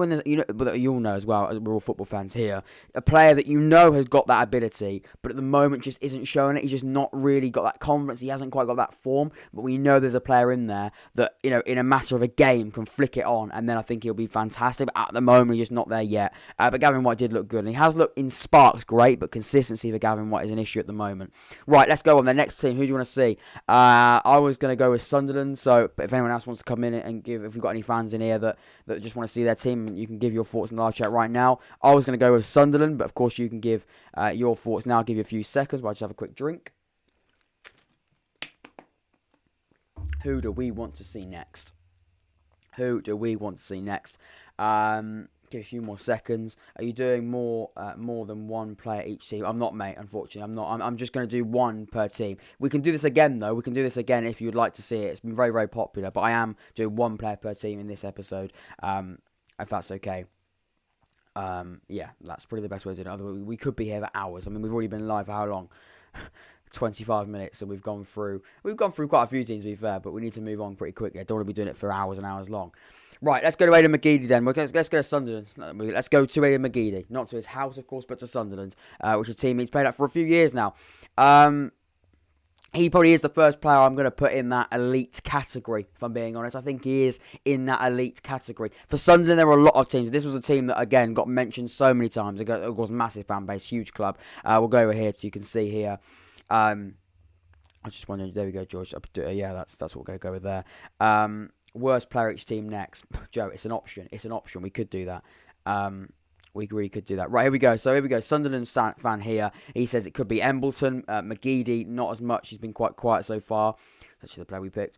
there's but you all know as well, as we're all football fans here, a player that has got that ability, but at the moment just isn't showing it. He's just not really got that confidence. He hasn't quite got that form. But we know there's a player in there that in a matter of a game can flick it on, and then I think he'll be fantastic. But at the moment, he's just not there yet. But Gavin White did look good, and he has looked in sparks great, but consistency for Gavin White is an issue at the moment. Right, let's go on. The next team, who do you want to see? I was going to go with Sunderland, so if anyone else wants to come in and give, if we've got any fans in here that just want to see their team, you can give your thoughts in the live chat right now. I was going to go with Sunderland, but of course you can give your thoughts now. I'll give you a few seconds while I just have a quick drink. Who do we want to see next? Give a few more seconds. Are you doing more than one player each team? I'm not, mate, unfortunately. I'm not. I'm just going to do one per team. We can do this again, though. We can do this again if you'd like to see it. It's been very, very popular, but I am doing one player per team in this episode, if that's okay. That's probably the best way to do it. Otherwise, we could be here for hours. I mean, we've already been live for how long? 25 minutes, and we've gone through quite a few teams, to be fair, but we need to move on pretty quickly. I don't want to be doing it for hours and hours long. Right, let's go to Aiden McGeady then. Let's go to Sunderland. Let's go to Aiden McGeady. Not to his house, of course, but to Sunderland, which is a team he's played at for a few years now. He probably is the first player I'm going to put in that elite category, if I'm being honest. I think he is in that elite category. For Sunderland, there were a lot of teams. This was a team that, again, got mentioned so many times. It was a massive fan base, huge club. We'll go over here so you can see here. I just wondering, there we go, George. Yeah, that's what we're going to go with there. Worst player each team next. Joe, it's an option. We could do that. We really could do that. Right, here we go. Sunderland fan here. He says it could be Embleton. McGeady, not as much. He's been quite quiet so far. That's actually the player we picked.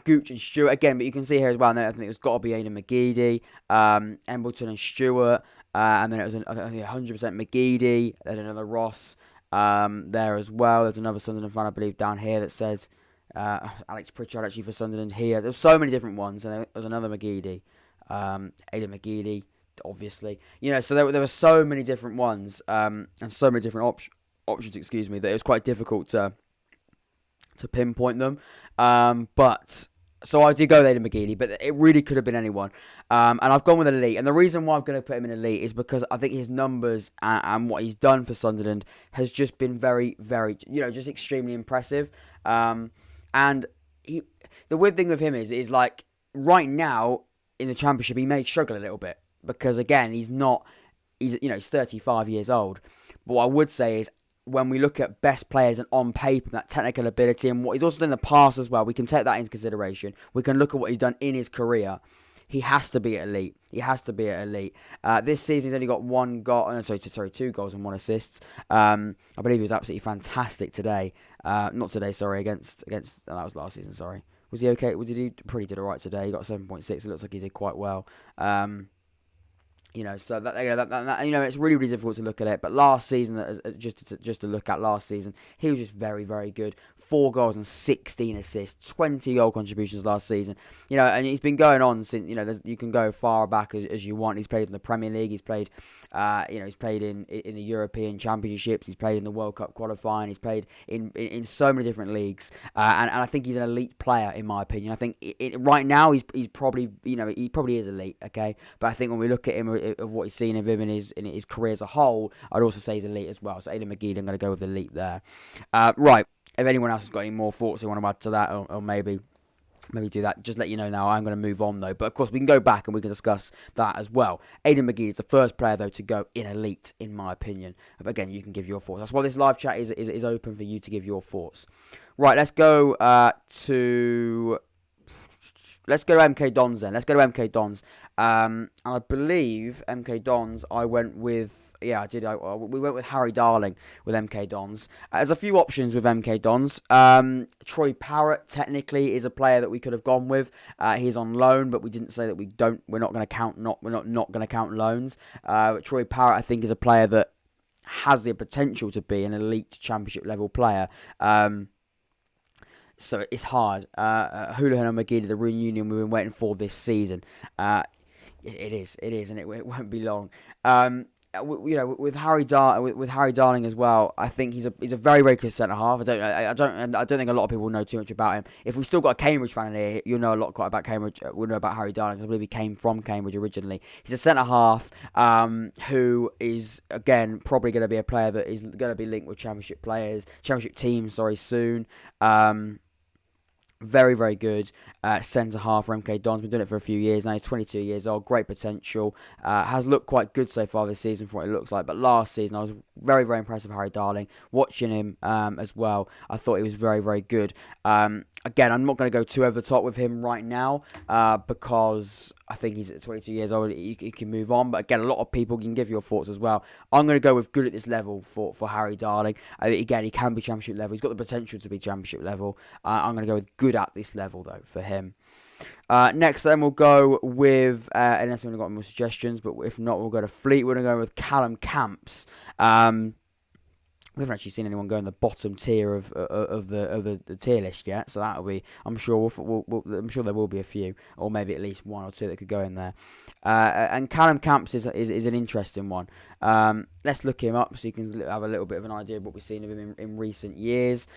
Gooch and Stewart again, but you can see here as well. I think it's got to be Aiden McGeady, Embleton and Stewart, and then it was 100% McGeady. Then another Ross there as well. There's another Sunderland fan, I believe, down here that says Alex Pritchard actually for Sunderland here. There's so many different ones, and there's another McGeady, Aiden McGeady, obviously. So there were so many different ones, and so many different options. Excuse me, that it was quite difficult to pinpoint them. But so I did go with Aiden McGeady, but it really could have been anyone. And I've gone with elite, and the reason why I'm going to put him in elite is because I think his numbers and what he's done for Sunderland has just been very, very, just extremely impressive. And the weird thing with him is like right now in the Championship he may struggle a little bit because again he's 35 years old. But what I would say is when we look at best players and on paper that technical ability and what he's also done in the past as well, we can take that into consideration. We can look at what he's done in his career. He has to be at elite. This season he's only got 2 goals and 1 assist. I believe he was absolutely fantastic today. Not today, sorry, against that was last season, sorry. Was he okay? Did he pretty did alright today? He got 7.6. It looks like he did quite well. So that it's really, really difficult to look at it. But last season, just to look at last season, he was just very, very good. 4 goals and 16 assists, 20 goal contributions last season. And he's been going on since. You can go far back as you want. He's played in the Premier League. He's played, he's played in the European Championships. He's played in the World Cup qualifying. He's played in so many different leagues. And I think he's an elite player in my opinion. I think right now he's probably he probably is elite. Okay, but I think when we look at him of what he's seen of him in his career as a whole, I'd also say he's elite as well. So Aiden McGeady, I'm going to go with elite there. Right. If anyone else has got any more thoughts they want to add to that, or maybe do that, just let you know now. I'm going to move on though. But of course, we can go back and we can discuss that as well. Aiden McGeady is the first player though to go in elite, in my opinion. But again, you can give your thoughts. That's why this live chat is open for you to give your thoughts. Right. Let's go to MK Dons then. Let's go to MK Dons. And I believe MK Dons, I went with. Yeah, I did. We went with Harry Darling with MK Dons. There's a few options with MK Dons. Troy Parrott technically is a player that we could have gone with. He's on loan, but we didn't say that we're not going to count. We're not going to count loans. Troy Parrott, I think, is a player that has the potential to be an elite championship level player. So it's hard. Houlihan and McGeady, the reunion we've been waiting for this season. It is, and it won't be long. With Harry Darling as well, I think he's a very, very good centre half. I don't think a lot of people know too much about him. If we've still got a Cambridge fan in here, you'll know a lot quite about Cambridge. We'll know about Harry Darling. I believe he came from Cambridge originally. He's a centre half who is again probably going to be a player that is going to be linked with championship teams. Soon. Very, very good centre half for MK Dons. Been doing it for a few years now. He's 22 years old. Great potential. Has looked quite good so far this season from what it looks like. But last season, I was very, very impressed with Harry Darling. Watching him as well, I thought he was very, very good. Again, I'm not going to go too over the top with him right now because I think he's at 22 years old. He can move on. But again, a lot of people can give your thoughts as well. I'm going to go with good at this level for Harry Darling. Again, he can be championship level. He's got the potential to be championship level. I'm going to go with good at this level, though, for him. Next, then, we'll go with, unless we've got more suggestions, but if not, we'll go to Fleetwood and go with Callum Camps. We haven't actually seen anyone go in the bottom tier of the tier list yet, so that'll be. I'm sure I'm sure there will be a few, or maybe at least 1 or 2 that could go in there. And Callum Camps is an interesting one. Let's look him up so you can have a little bit of an idea of what we've seen of him in recent years.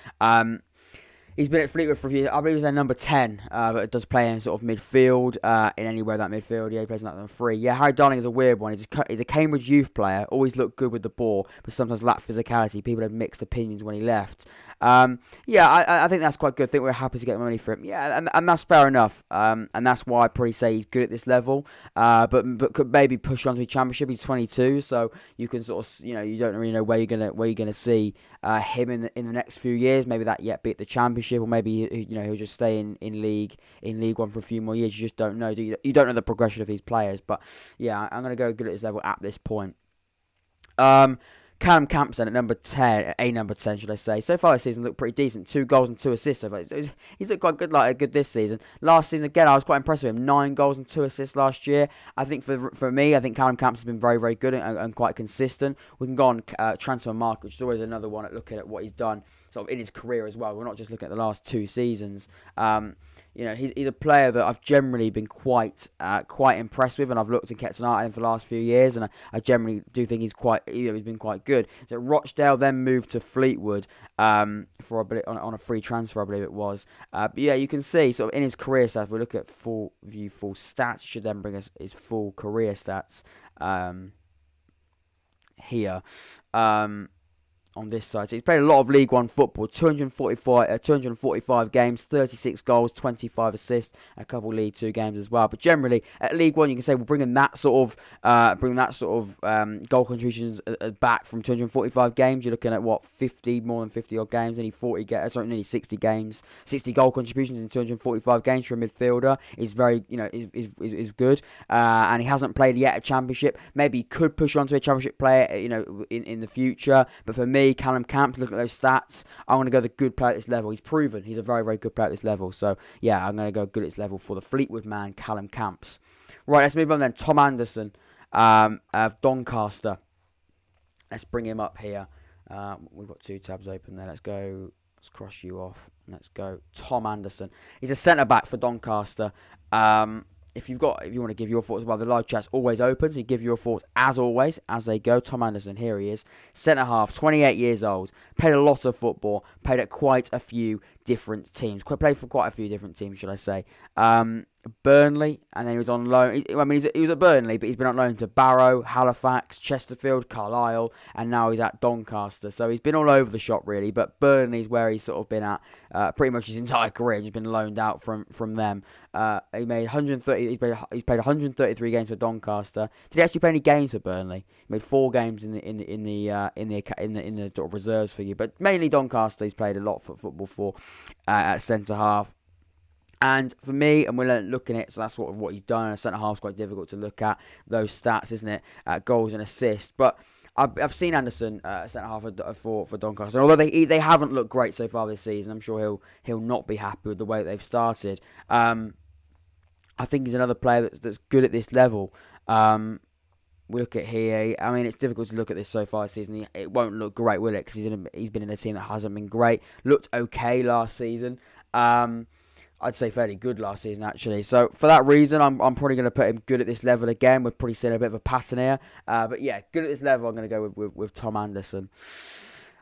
He's been at Fleetwood for a few years. I believe he's at number 10, but it does play in sort of midfield, in anywhere that midfield. Yeah, he plays in that number 3. Yeah, Harry Darling is a weird one. He's a Cambridge youth player, always looked good with the ball, but sometimes lacked physicality. People have mixed opinions when he left. I think that's quite good. I think we're happy to get money for him. Yeah, and that's fair enough. And that's why I probably say he's good at this level. But could maybe push on to the championship. He's 22, so you can sort of, you don't really know where you're gonna see him in the next few years. Maybe that yet be at the championship, or maybe he'll just stay in League One for a few more years. You just don't know. You don't know the progression of these players. But yeah, I'm gonna go good at this level at this point. Callum Campson at number 10, number 10 should I say. So far this season looked pretty decent. 2 goals and 2 assists. So he's looked quite good, this season. Last season again, I was quite impressed with him. 9 goals and 2 assists last year. I think for me, I think Callum Campson's been very, very good and quite consistent. We can go on transfer market, which is always another one at looking at what he's done sort of in his career as well. We're not just looking at the last 2 seasons. He's a player that I've generally been quite impressed with, and I've looked and kept an eye on him for the last few years, and I generally do think he's been quite good. So Rochdale then moved to Fleetwood for a bit on a free transfer, I believe it was. But yeah, you can see sort of in his career stats. If we look at full stats, should then bring us his full career stats here. On this side. So he's played a lot of League One football, 245 games, 36 goals, 25 assists, and a couple of League Two games as well. But generally, at League One, you can say we're bringing that sort of goal contributions back from 245 games. You're looking at more than 50 odd games, nearly 60 games, 60 goal contributions in 245 games for a midfielder is very, is good. And he hasn't played yet a championship. Maybe he could push on to a championship player, in the future. But for me, me, Callum Camp, look at those stats, I'm going to go the good player at this level. He's proven he's a very, very good player at this level. So, yeah, I'm going to go good at this level for the Fleetwood man, Callum Camps. Right, let's move on then. Tom Anderson of Doncaster. Let's bring him up here. We've got 2 tabs open there. Let's go. Let's cross you off. Let's go. Tom Anderson. He's a centre-back for Doncaster. If you want to give your thoughts about the live chat's always open, so you give your thoughts as always as they go. Tom Anderson, here he is, centre half, 28 years old, played a lot of football, played at quite a few different teams, played for quite a few different teams, should I say. Burnley, and then he was on loan. He was at Burnley, but he's been on loan to Barrow, Halifax, Chesterfield, Carlisle, and now he's at Doncaster. So he's been all over the shop really, but Burnley's where he's sort of been at pretty much his entire career. He's been loaned out from them. He made 130. He's played 133 games for Doncaster. Did he actually play any games for Burnley? He made 4 games in the sort of reserves for you, but mainly Doncaster. He's played a lot for football for at centre half. And for me, and we're looking at, so that's what he's done. A centre half's quite difficult to look at those stats, isn't it? Goals and assists, but I've seen Anderson centre half for Doncaster. And although they haven't looked great so far this season, I'm sure he'll not be happy with the way that they've started. I think he's another player that's good at this level. We look at here. I mean, it's difficult to look at this so far this season. It won't look great, will it? Because he's been in a team that hasn't been great. Looked okay last season. I'd say fairly good last season, actually. So, for that reason, I'm probably going to put him good at this level again. We're probably seeing a bit of a pattern here. But yeah, good at this level, I'm going to go with Tom Anderson.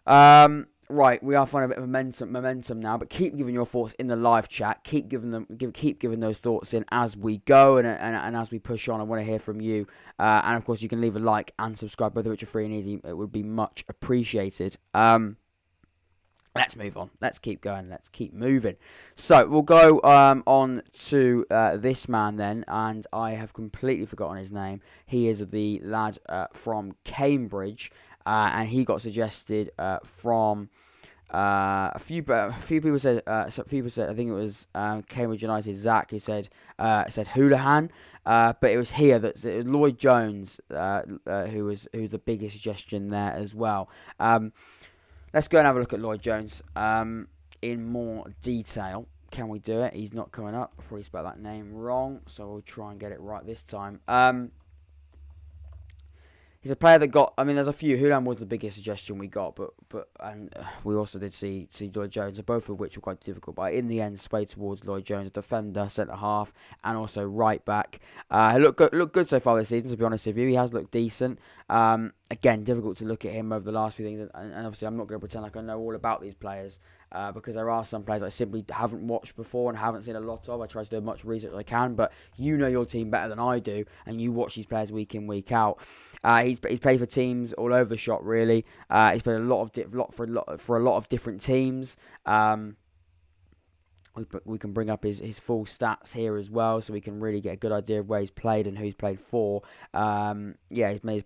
Right, we are finding a bit of momentum now, but keep giving your thoughts in the live chat. Keep giving those thoughts in as we go and as we push on. I want to hear from you. And, of course, you can leave a like and subscribe, both of which are free and easy. It would be much appreciated. Let's move on. Let's keep going. Let's keep moving. So we'll go on to this man then, and I have completely forgotten his name. He is the lad from Cambridge, and he got suggested from a few people said. I think it was Cambridge United Zach who said Houlihan, but it was here that it was Lloyd Jones who was the biggest suggestion there as well. Let's go and have a look at Lloyd Jones in more detail. Can we do it? He's not coming up. I probably spelled that name wrong, so we'll try and get it right this time. He's a player that got. I mean, there's a few. Houlihan was the biggest suggestion we got, but we also did see Lloyd Jones, both of which were quite difficult. But in the end, swayed towards Lloyd Jones, defender, centre half, and also right back. Look good so far this season. To be honest with you, he has looked decent. Again, difficult to look at him over the last few things, and obviously I'm not going to pretend like I know all about these players. Because there are some players I simply haven't watched before and haven't seen a lot of. I try to do as much research as I can, but you know your team better than I do, and you watch these players week in, week out. He's played for teams all over the shop, really. He's played for a lot of different teams. We can bring up his full stats here as well, so we can really get a good idea of where he's played and who he's played for. He's made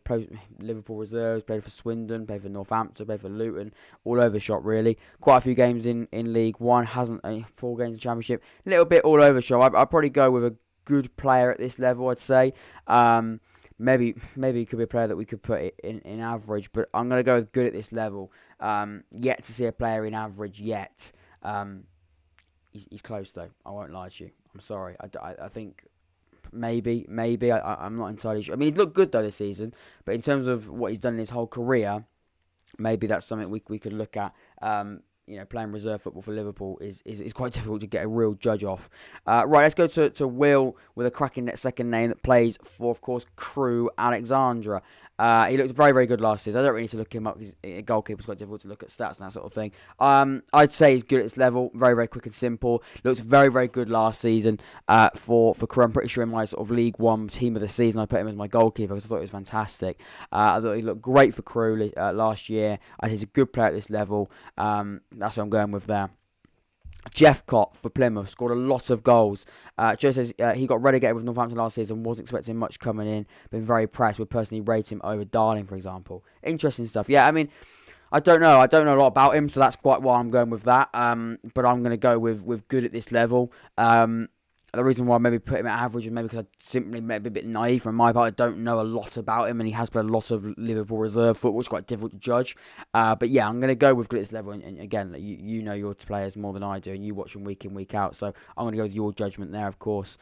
Liverpool reserves, played for Swindon, played for Northampton, played for Luton, all over the shop really. Quite a few games in League One, hasn't 4 games in Championship, a little bit all over the shop. I'd probably go with a good player at this level, I'd say. Maybe he could be a player that we could put in average, but I'm going to go with good at this level. Yet to see a player in average yet. He's close though. I won't lie to you. I'm sorry. I think maybe. I'm not entirely sure. I mean, he's looked good though this season, but in terms of what he's done in his whole career, maybe that's something we could look at. Playing reserve football for Liverpool is quite difficult to get a real judge off. Right, let's go to Will with a cracking second name that plays for, of course, Crewe, Alexandra. He looked very, very good last season. I don't really need to look him up because a goalkeeper's quite difficult to look at stats and that sort of thing. I'd say he's good at this level. Very, very quick and simple. Looked very, very good last season for Crewe. I'm pretty sure in my sort of League One team of the season, I put him as my goalkeeper because I thought he was fantastic. I thought he looked great for Crewe last year. I think he's a good player at this level. That's what I'm going with there. Jeff Cott for Plymouth scored a lot of goals. Joe says he got relegated with Northampton last season, wasn't expecting much coming in. Been very impressed. Would personally rate him over Darling, for example. Interesting stuff. Yeah, I mean, I don't know a lot about him, so that's quite why I'm going with that. But I'm going to go with good at this level. The reason why I maybe put him at average is maybe because I simply maybe a bit naive from my part. I don't know a lot about him, and he has played a lot of Liverpool reserve football, which is quite difficult to judge. But yeah, I'm going to go with good at this level. And again, you know your players more than I do, and you watch them week in, week out. So I'm going to go with your judgment there, of course.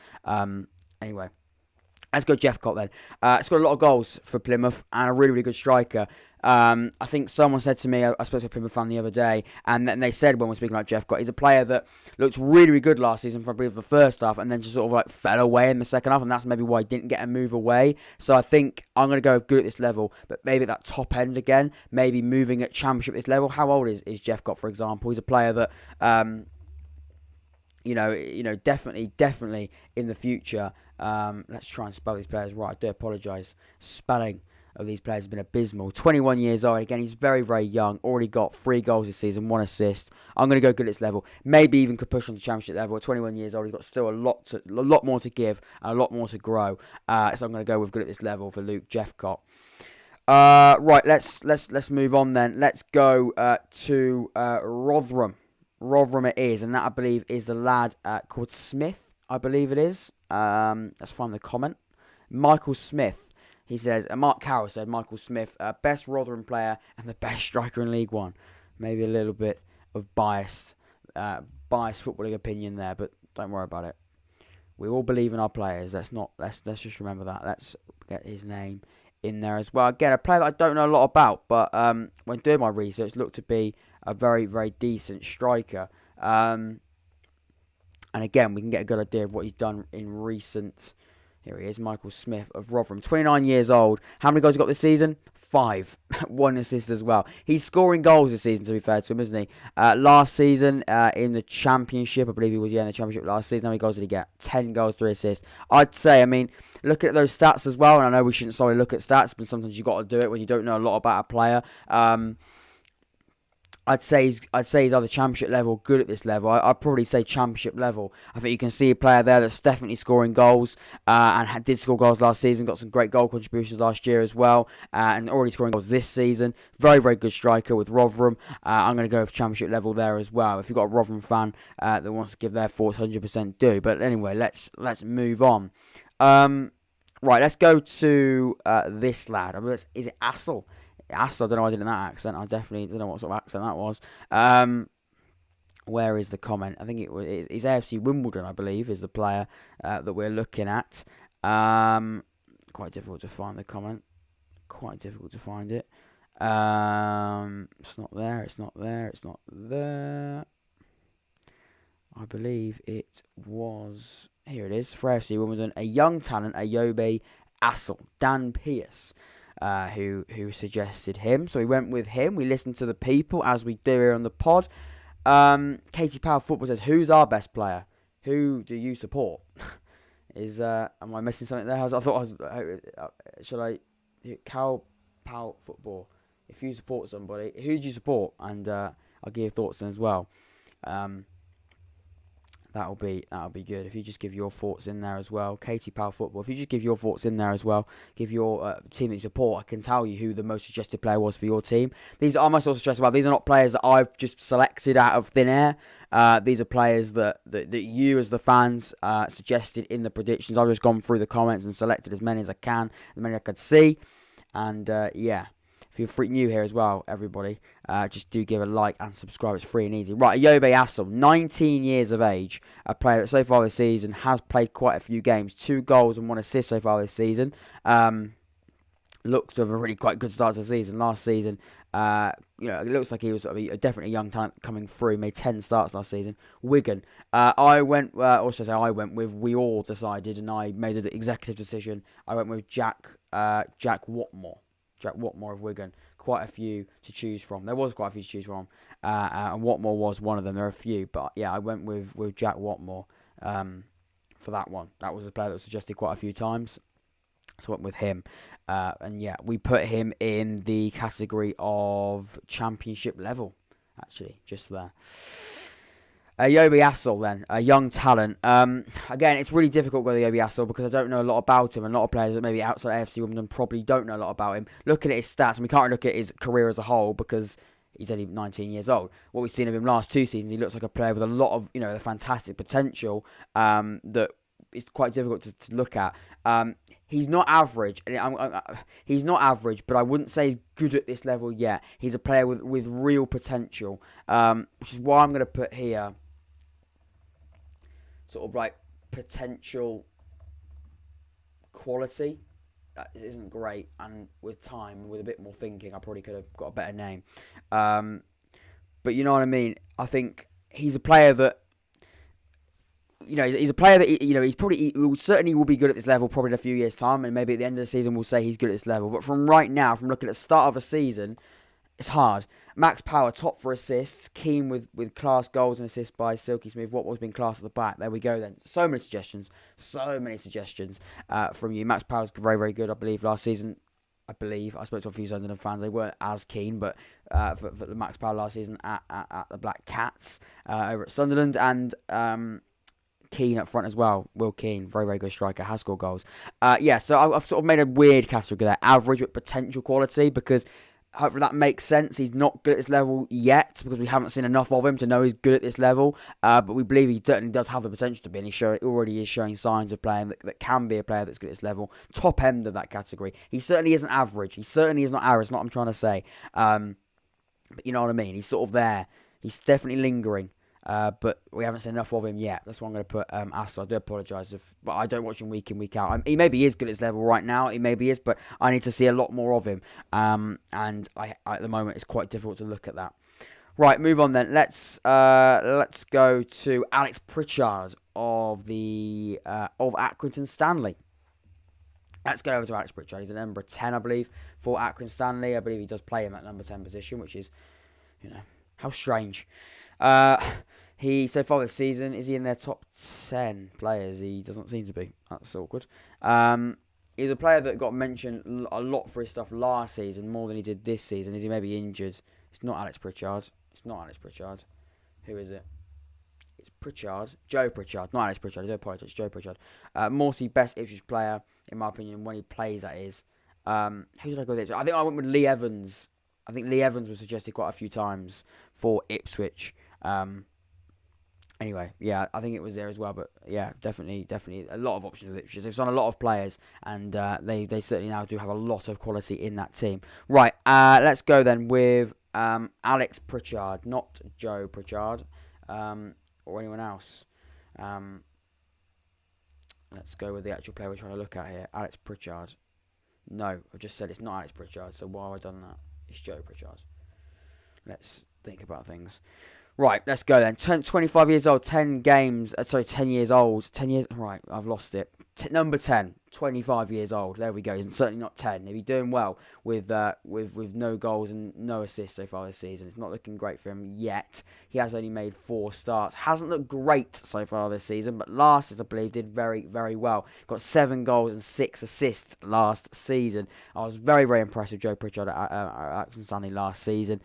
Anyway. Let's go Jephcott then. It's got a lot of goals for Plymouth and a really, really good striker. I think someone said to me, I spoke to a Plymouth fan the other day, and then they said when we're speaking about Jephcott, he's a player that looked really, really good last season for I believe the first half, and then just sort of like fell away in the second half, and that's maybe why he didn't get a move away. So I think I'm going to go good at this level, but maybe at that top end again, maybe moving at Championship at this level. How old is Jephcott, for example? He's a player that, definitely in the future. Let's try and spell these players right. I do apologise. Spelling of these players has been abysmal. 21 years old. Again, he's very, very young. Already got 3 goals this season, 1 assist. I'm going to go good at this level. Maybe even could push on to Championship level. At 21 years old, he's got still a lot more to give and a lot more to grow. So I'm going to go with good at this level for Luke Jephcott. Right, let's move on then. Let's go to Rotherham. Rotherham it is, and that I believe is the lad called Smith. I believe it is. Let's find the comment. Michael Smith. He says, Mark Carroll said, Michael Smith, best Rotherham player and the best striker in League One. Maybe a little bit of biased footballing opinion there, but don't worry about it. We all believe in our players. Let's just remember that. Let's get his name in there as well. Again, a player that I don't know a lot about, but when doing my research, looked to be a very, very decent striker. And again, we can get a good idea of what he's done in recent. Here he is, Michael Smith of Rotherham. 29 years old. How many goals he got this season? 5. 1 assist as well. He's scoring goals this season, to be fair to him, isn't he? Last season in the Championship, I believe he was in the Championship last season. How many goals did he get? 10 goals, 3 assists. I'd say, I mean, looking at those stats as well, and I know we shouldn't solely look at stats, but sometimes you've got to do it when you don't know a lot about a player. I'd say he's either Championship level, good at this level. I'd probably say Championship level. I think you can see a player there that's definitely scoring goals and did score goals last season. Got some great goal contributions last year as well, and already scoring goals this season. Very, very good striker with Rotherham. I'm going to go with Championship level there as well. If you've got a Rotherham fan that wants to give their thoughts, 100% do. But anyway, let's move on. Right, let's go to this lad. Is it Assal? Assal, I don't know why I did in that accent. I definitely don't know what sort of accent that was. Where is the comment? I think it's AFC Wimbledon, I believe, is the player that we're looking at. Quite difficult to find the comment. Quite difficult to find it. It's not there. It's not there. It's not there. I believe it was. Here it is for AFC Wimbledon. A young talent, Ayoub, Assal, Dan Pearce. Who suggested him. So we went with him. We listened to the people, as we do here on the pod. Katie Powell Football says, who's our best player? Who do you support? Am I missing something there? Shall I... Cal Powell Football. If you support somebody, who do you support? And I'll give your thoughts in as well. That'll be good. If you just give your thoughts in there as well. Katie Powell Football. If you just give your thoughts in there as well. Give your team that you support. I can tell you who the most suggested player was for your team. I must also stress about, these are not players that I've just selected out of thin air. These are players that you as the fans suggested in the predictions. I've just gone through the comments and selected as many as I can. As many I could see. And yeah. If you're free new here as well, everybody, just do give a like and subscribe. It's free and easy. Right, Ayoub Assal, 19 years of age, a player that so far this season has played quite a few games. 2 goals and 1 assist so far this season. Looks to have a really quite good start to the season. Last season, it looks like he was definitely a young talent coming through. Made 10 starts last season. Wigan. We all decided, and I made the executive decision. I went with Jack Whatmough. Jack Whatmough of Wigan. Quite a few to choose from. There was quite a few to choose from. And Whatmough was one of them. There are a few. But yeah, I went with Jack Whatmough for that one. That was a player that was suggested quite a few times. So I went with him. And yeah, we put him in the category of Championship level. Actually, just there. Ayoub Assal then, a young talent. Again, it's really difficult with Ayoub Assal because I don't know a lot about him. And a lot of players that maybe outside AFC Wimbledon probably don't know a lot about him. Looking at his stats, and we can't look at his career as a whole because he's only 19 years old. What we've seen of him last 2 seasons, he looks like a player with a lot of, the fantastic potential that it's quite difficult to look at. He's not average, he's not average, but I wouldn't say he's good at this level yet. He's a player with real potential, which is why I'm going to put here sort of like potential quality. That isn't great, and with time, with a bit more thinking, I probably could have got a better name. But you know what I mean? I think he's a player that, he's a player that, he certainly will be good at this level probably in a few years' time, and maybe at the end of the season we'll say he's good at this level. But from right now, from looking at the start of a season, it's hard. Max Power, top for assists. Keen with class goals and assists by Silky Smooth. Whatmough's been class at the back. There we go then. So many suggestions from you. Max Power's very, very good, I believe, last season. I spoke to a few Sunderland fans. They weren't as keen, but for the Max Power last season at the Black Cats over at Sunderland, and Keane up front as well. Will Keane, very, very good striker, has scored goals. So I've sort of made a weird category there. Average with potential quality, because hopefully that makes sense. He's not good at this level yet because we haven't seen enough of him to know he's good at this level. But we believe he certainly does have the potential to be, and he already is showing signs of playing that can be a player that's good at this level. Top end of that category. He certainly isn't average. He certainly is not average. That's not what I'm trying to say. But you know what I mean? He's sort of there. He's definitely lingering. But we haven't seen enough of him yet. That's why I'm going to put Assal. I do apologise, but I don't watch him week in, week out. He maybe is good at his level right now. He maybe is, but I need to see a lot more of him. And I at the moment it's quite difficult to look at that. Right, move on then. Let's go to Alex Pritchard of Accrington Stanley. Let's go over to Alex Pritchard. He's a number 10, I believe, for Accrington Stanley. I believe he does play in that number 10 position, which is, how strange. So far this season, is he in their top 10 players? He doesn't seem to be. That's awkward. He's a player that got mentioned a lot for his stuff last season, more than he did this season. Is he maybe injured? It's not Alex Pritchard. Who is it? It's Pritchard. Joe Pritchard. Not Alex Pritchard. I do apologise. Joe Pritchard. Morsey, best Ipswich player, in my opinion, when he plays, that is. Who did I go with? I think I went with Lee Evans. I think Lee Evans was suggested quite a few times for Ipswich. Anyway, yeah, I think it was there as well. But yeah, definitely a lot of options with Ipswich. They've signed a lot of players, and they certainly now do have a lot of quality in that team. Right, let's go then with Alex Pritchard, not Joe Pritchard, or anyone else. Let's go with the actual player we're trying to look at here, Alex Pritchard. No, I've just said it's not Alex Pritchard, so why have I done that? It's Joe Pritchard. Let's think about things. Right, let's go then. 25 years old, 10 years old. 10 years, right, I've lost it. Number 10, 25 years old. There we go. He's certainly not 10. He'll be doing well with no goals and no assists so far this season. It's not looking great for him yet. He has only made 4 starts. Hasn't looked great so far this season, but last season, I believe, did very, very well. Got 7 goals and 6 assists last season. I was very, very impressed with Joe Pritchard at Accrington Stanley last season.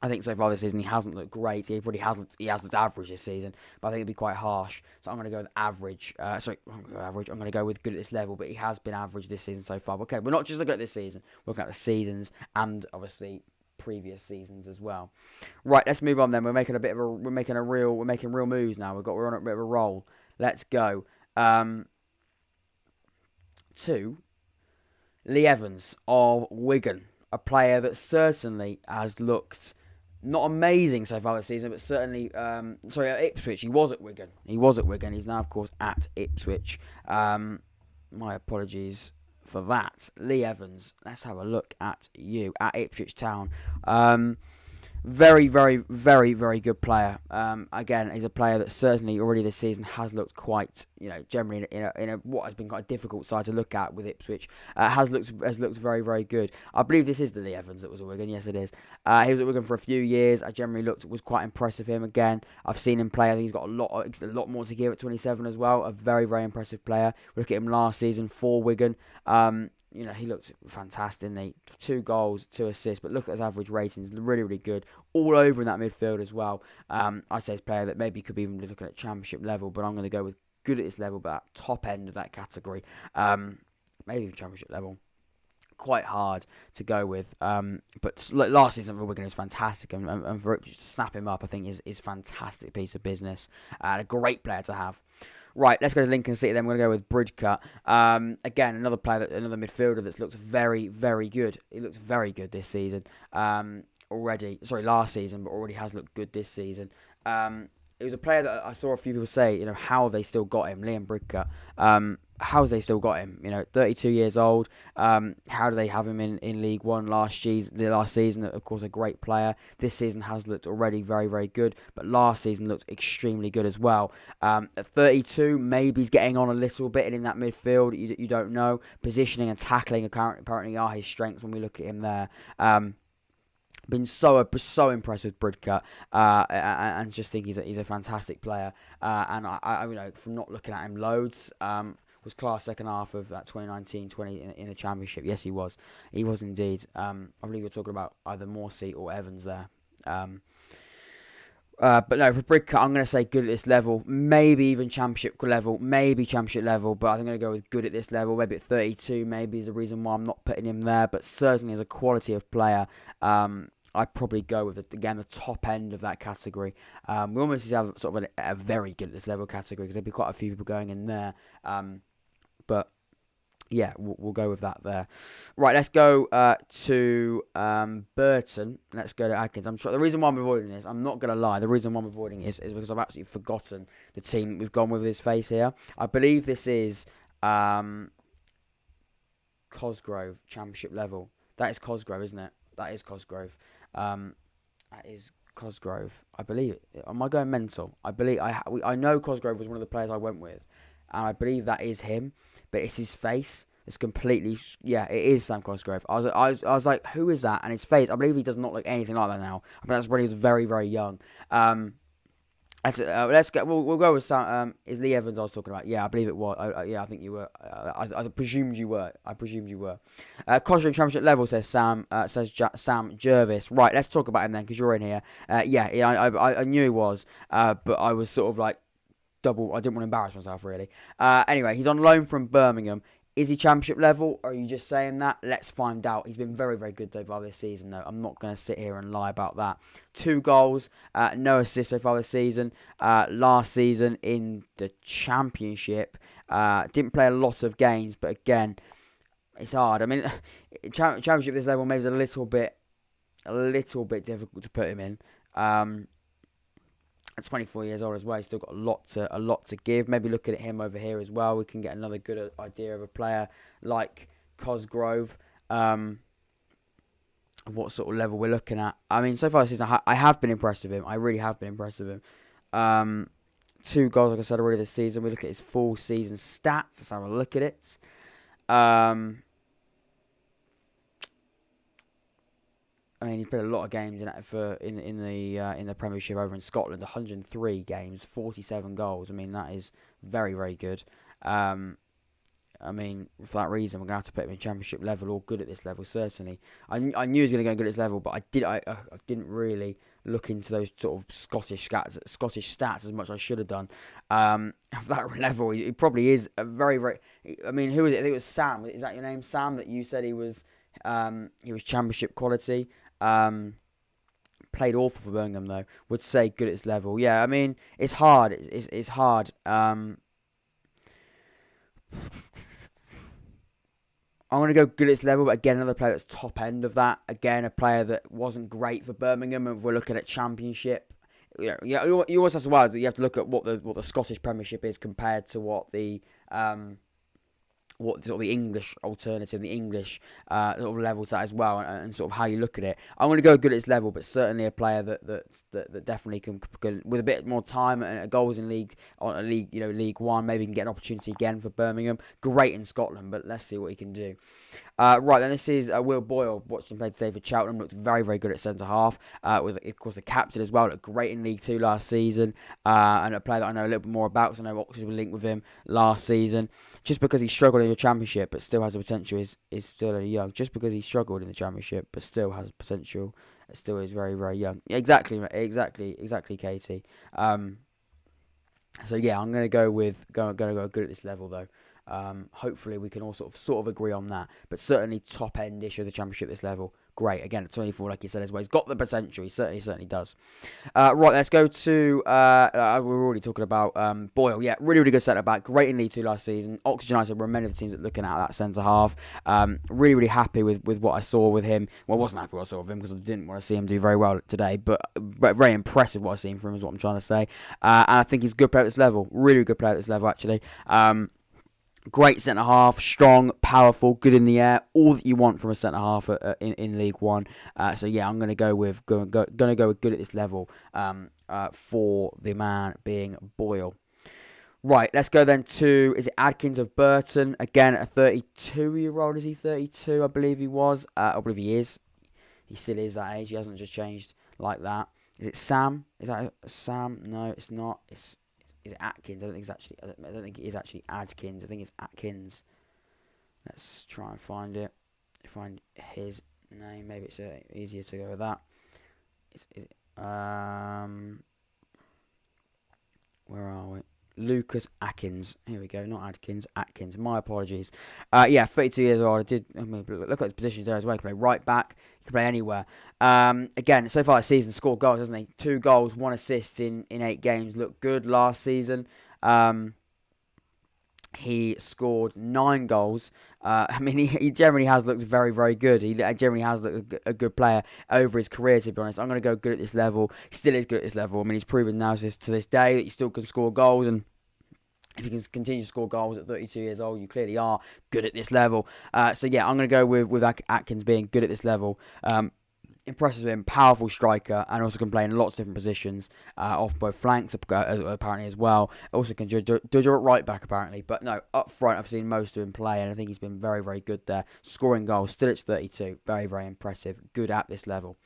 I think so far this season he hasn't looked great. He has looked average this season, but I think it'd be quite harsh. So I'm going to go with average. I'm going to go with good at this level, but he has been average this season so far. But okay, we're not just looking at this season. We're looking at the seasons and obviously previous seasons as well. Right, let's move on then. We're making real moves now. We're on a bit of a roll. Let's go to Lee Evans of Wigan, a player that certainly has looked not amazing so far this season, but certainly, at Ipswich. He was at Wigan. He's now, of course, at Ipswich. My apologies for that. Lee Evans, let's have a look at you at Ipswich Town. Very, very, very, very good player. Again, he's a player that certainly already this season has looked quite, generally in a what has been quite a difficult side to look at with Ipswich. Has looked very, very good. I believe this is the Lee Evans that was at Wigan. Yes, it is. He was at Wigan for a few years. I generally was quite impressed with him. Again, I've seen him play. I think he's got a lot more to give at 27 as well. A very, very impressive player. We look at him last season for Wigan. He looked fantastic. 2 goals, 2 assists, but look at his average ratings, really, really good. All over in that midfield as well. I say he's a player that maybe could be even looking at championship level, but I'm going to go with good at this level, but at top end of that category. Maybe even championship level. Quite hard to go with. But last season for Wigan was fantastic, and for Ipswich to snap him up, I think is fantastic piece of business. And a great player to have. Right, let's go to Lincoln City. Then we're going to go with Bridcutt. Again, another player, another midfielder that's looked very, very good. He looks very good this season. Last season, but already has looked good this season. It was a player that I saw a few people say, how have they still got him, Liam Bridcutt. How have they still got him? 32 years old. How do they have him in League One last season? Of course, a great player. This season has looked already very, very good, but last season looked extremely good as well. At 32, maybe he's getting on a little bit in that midfield. You don't know. Positioning and tackling apparently are his strengths when we look at him there. Been so impressed with Bridcutt, and just think he's a fantastic player. And I from not looking at him loads, was class second half of that 2019-20 in the Championship. Yes, he was. He was indeed. I believe we're talking about either Morsey or Evans there. But no, for Bridcutt, I'm going to say good at this level. Maybe even Championship level. But I'm going to go with good at this level. Maybe at 32, maybe is the reason why I'm not putting him there. But certainly as a quality of player, I'd probably go with, the top end of that category. We almost have sort of a very good at this level category, because there'd be quite a few people going in there. But yeah, we'll go with that there. Right, let's go to Burton. Let's go to Adkins. I'm sure the reason why I'm avoiding this, I'm not going to lie, the reason why I'm avoiding this is because I've absolutely forgotten the team we've gone with his face here. I believe this is Cosgrove, Championship level. That is Cosgrove, isn't it? That is Cosgrove. That is Cosgrove. I believe it. Am I going mental? I know Cosgrove was one of the players I went with, and I believe that is him, but it's his face. It's completely, it is Sam Cosgrove. I was like, who is that? And his face, I believe he does not look anything like that now. I mean, that's when he was very, very young. Let's go. We'll go with Sam. Is Lee Evans I was talking about? Yeah, I believe it was. I think you were. I presumed you were. Cosgrove Championship level, says Sam. Sam Jervis. Right, let's talk about him then, because you're in here. I knew he was. But I was sort of like I didn't want to embarrass myself really. Anyway, he's on loan from Birmingham. Is he Championship level, or are you just saying that? Let's find out. He's been very, very good so far this season, though. I'm not going to sit here and lie about that. 2 goals, no assists so far this season. Last season in the Championship, didn't play a lot of games, but again, it's hard. I mean, Championship at this level maybe is a little bit difficult to put him in. At 24 years old as well, he's still got a lot to give. Maybe looking at him over here as well, we can get another good idea of a player like Cosgrove. What sort of level we're looking at. I mean, so far this season, I have been impressed with him. I really have been impressed with him. 2 goals, like I said already this season. We look at his full season stats. Let's have a look at it. I mean, he's played a lot of games in the Premiership over in Scotland. 103 games, 47 goals. I mean, that is very, very good. I mean, for that reason, we're going to have to put him in Championship level or good at this level, certainly. I knew he was going to go good at this level, but I didn't really look into those sort of Scottish stats as much as I should have done. At that level, he probably is a very, very... I mean, who was it? I think it was Sam. Is that your name, Sam, that you said he was Championship quality? Played awful for Birmingham though. Would say good at its level. Yeah, I mean it's hard. It's hard. I'm gonna go good at its level, but again another player that's top end of that. Again a player that wasn't great for Birmingham. And if we're looking at Championship, you always have to you have to look at what the Scottish Premiership is compared to what the sort of the English alternative, the English sort of level to that as well, and sort of how you look at it. I'm going to go good at its level, but certainly a player that definitely can, with a bit more time and goals in League One, maybe can get an opportunity again for Birmingham. Great in Scotland, but let's see what he can do. Right, then this is Will Boyle. Watched him play today for Cheltenham. Looked very, very good at centre half. Was of course the captain as well. Looked great in League Two last season, and a player that I know a little bit more about because I know Oxford were linked with him last season. Just because he struggled in the Championship, but still has the potential, is still only young. Just because he struggled in the Championship, but still has potential, still is very, very young. Exactly, Katie. So yeah, I'm gonna go good at this level though. Hopefully we can all sort of agree on that. But certainly top end issue of the Championship this level. great. Again, at 24, like you said as well, he's got the potential. He certainly does. Right, let's go to, we were already talking about Boyle. Yeah, really good centre-back. Great in League 2 last season. Oxford United were many of the teams that looking at that centre-half. Really happy with what I saw with him. Well, I wasn't happy with what I saw with him because I didn't want to see him do very well today, but very impressive what I've seen from him is what I'm trying to say. And I think he's a good player at this level. Really good player at this level, actually. Great centre half, strong, powerful, good in the air, all that you want from a centre half in League One. So yeah, I'm gonna go with good at this level for the man being Boyle. Right, let's go then to, is it Adkins of Burton? Again, a 32-year-old. Is he 32? I believe he was. I believe he is. He still is that age. He hasn't just changed like that. Is it Sam? Is that Sam? No, it's not. Is it Atkins? I don't think it is actually Adkins. I think it's Atkins. Let's try and find it. Find his name. Maybe it's easier to go with that. Where are we? Lucas Atkins. Here we go. Not Adkins. Atkins. My apologies. Yeah, 32 years old. Look at his positions there as well. He can play right back. He can play anywhere. Again, so far this season, scored goals, hasn't he? 2 goals, 1 assist in 8 games. Looked good last season. He scored 9 goals. He generally has looked very, very good. He generally has looked a good player over his career, to be honest. I'm going to go good at this level. He still is good at this level. He's proven now to this day that he still can score goals. And if you can continue to score goals at 32 years old, you clearly are good at this level. So yeah, I'm going to go with Atkins being good at this level. Impressive him, powerful striker, and also can play in lots of different positions off both flanks apparently as well. Also can do it right back apparently, but no, up front I've seen most of him play, and I think he's been very, very good there, scoring goals. Still at 32, very, very impressive, good at this level.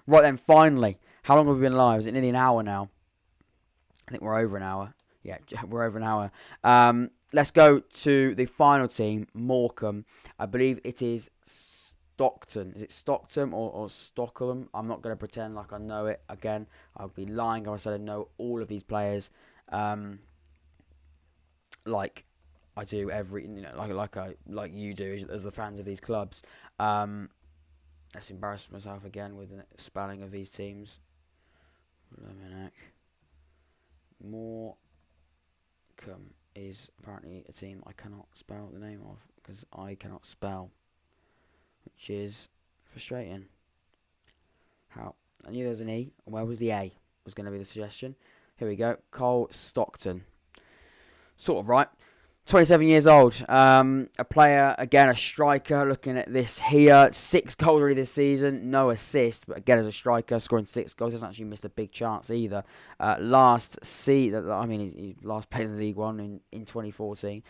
Right then, finally, how long have we been live? Is it nearly an hour now? I think we're over an hour. Yeah, we're over an hour. Let's go to the final team, Morecambe. I believe it is Stockton. Is it Stockton or Stockholm? I'm not going to pretend like I know it. Again, I'll be lying if I said I know all of these players. Like I do like you do as the fans of these clubs. Let's embarrass myself again with the spelling of these teams. Morecambe is apparently a team I cannot spell the name of because I cannot spell, which is frustrating. How? I knew there was an E. Where was the A? Was going to be the suggestion. Here we go. Cole Stockton. Sort of right. 27 years old. A player, again, a striker. Looking at this here. 6 goals already this season. No assist. But again, as a striker, scoring 6 goals. Hasn't actually missed a big chance either. He last played in League One in 2014.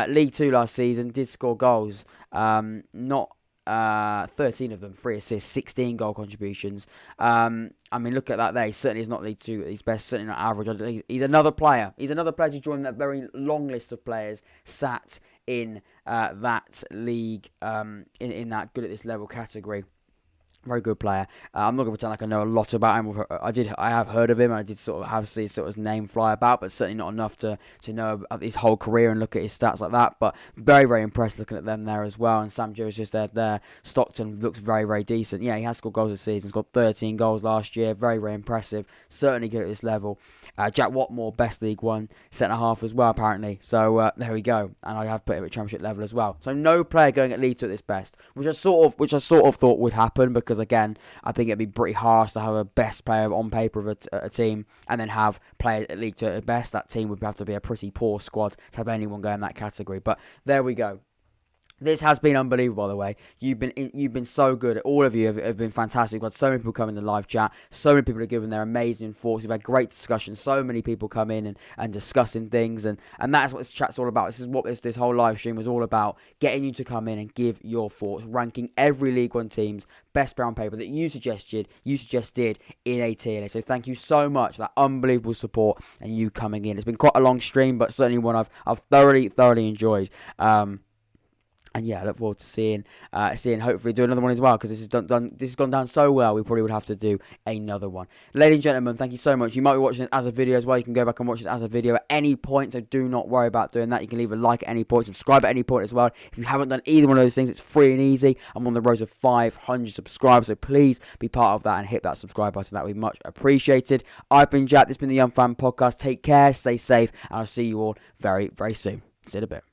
League 2 last season. Did score goals. Not 13 of them, 3 assists, 16 goal contributions. Look at that there. He certainly is not League 2 at his best, certainly not average. He's another player. He's another player to join that very long list of players sat in that league, in that good at this level category. Very good player. I'm not going to pretend like I know a lot about him. I have heard of him. I did sort of have seen sort of his name fly about, but certainly not enough to know about his whole career and look at his stats like that. But very, very impressed looking at them there as well. And Sam Joe's just there. Stockton looks very, very decent. Yeah, he has scored goals this season. He's got 13 goals last year. Very, very impressive. Certainly good at this level. Jack Whatmough, best League One centre half as well, apparently. So there we go. And I have put him at Championship level as well. So no player going at League 2 at this best, which I sort of thought would happen because again, I think it'd be pretty harsh to have a best player on paper of a team and then have players at League 2 at best. That team would have to be a pretty poor squad to have anyone go in that category. But there we go. This has been unbelievable, by the way. You've been so good. All of you have been fantastic. We've had so many people come in the live chat. So many people have given their amazing thoughts. We've had great discussions. So many people come in and discussing things. And that's what this chat's all about. This is what this whole live stream was all about. Getting you to come in and give your thoughts. Ranking every League One team's best player on paper that you suggested in a tier list. So thank you so much for that unbelievable support and you coming in. It's been quite a long stream, but certainly one I've thoroughly enjoyed. And yeah, I look forward to seeing hopefully do another one as well, because this has gone down so well. We probably would have to do another one. Ladies and gentlemen, thank you so much. You might be watching it as a video as well. You can go back and watch this as a video at any point, so do not worry about doing that. You can leave a like at any point, subscribe at any point as well. If you haven't done either one of those things, it's free and easy. I'm on the road to 500 subscribers, so please be part of that and hit that subscribe button. That would be much appreciated. I've been Jack. This has been the Young Fan Podcast. Take care, stay safe, and I'll see you all very, very soon. See you in a bit.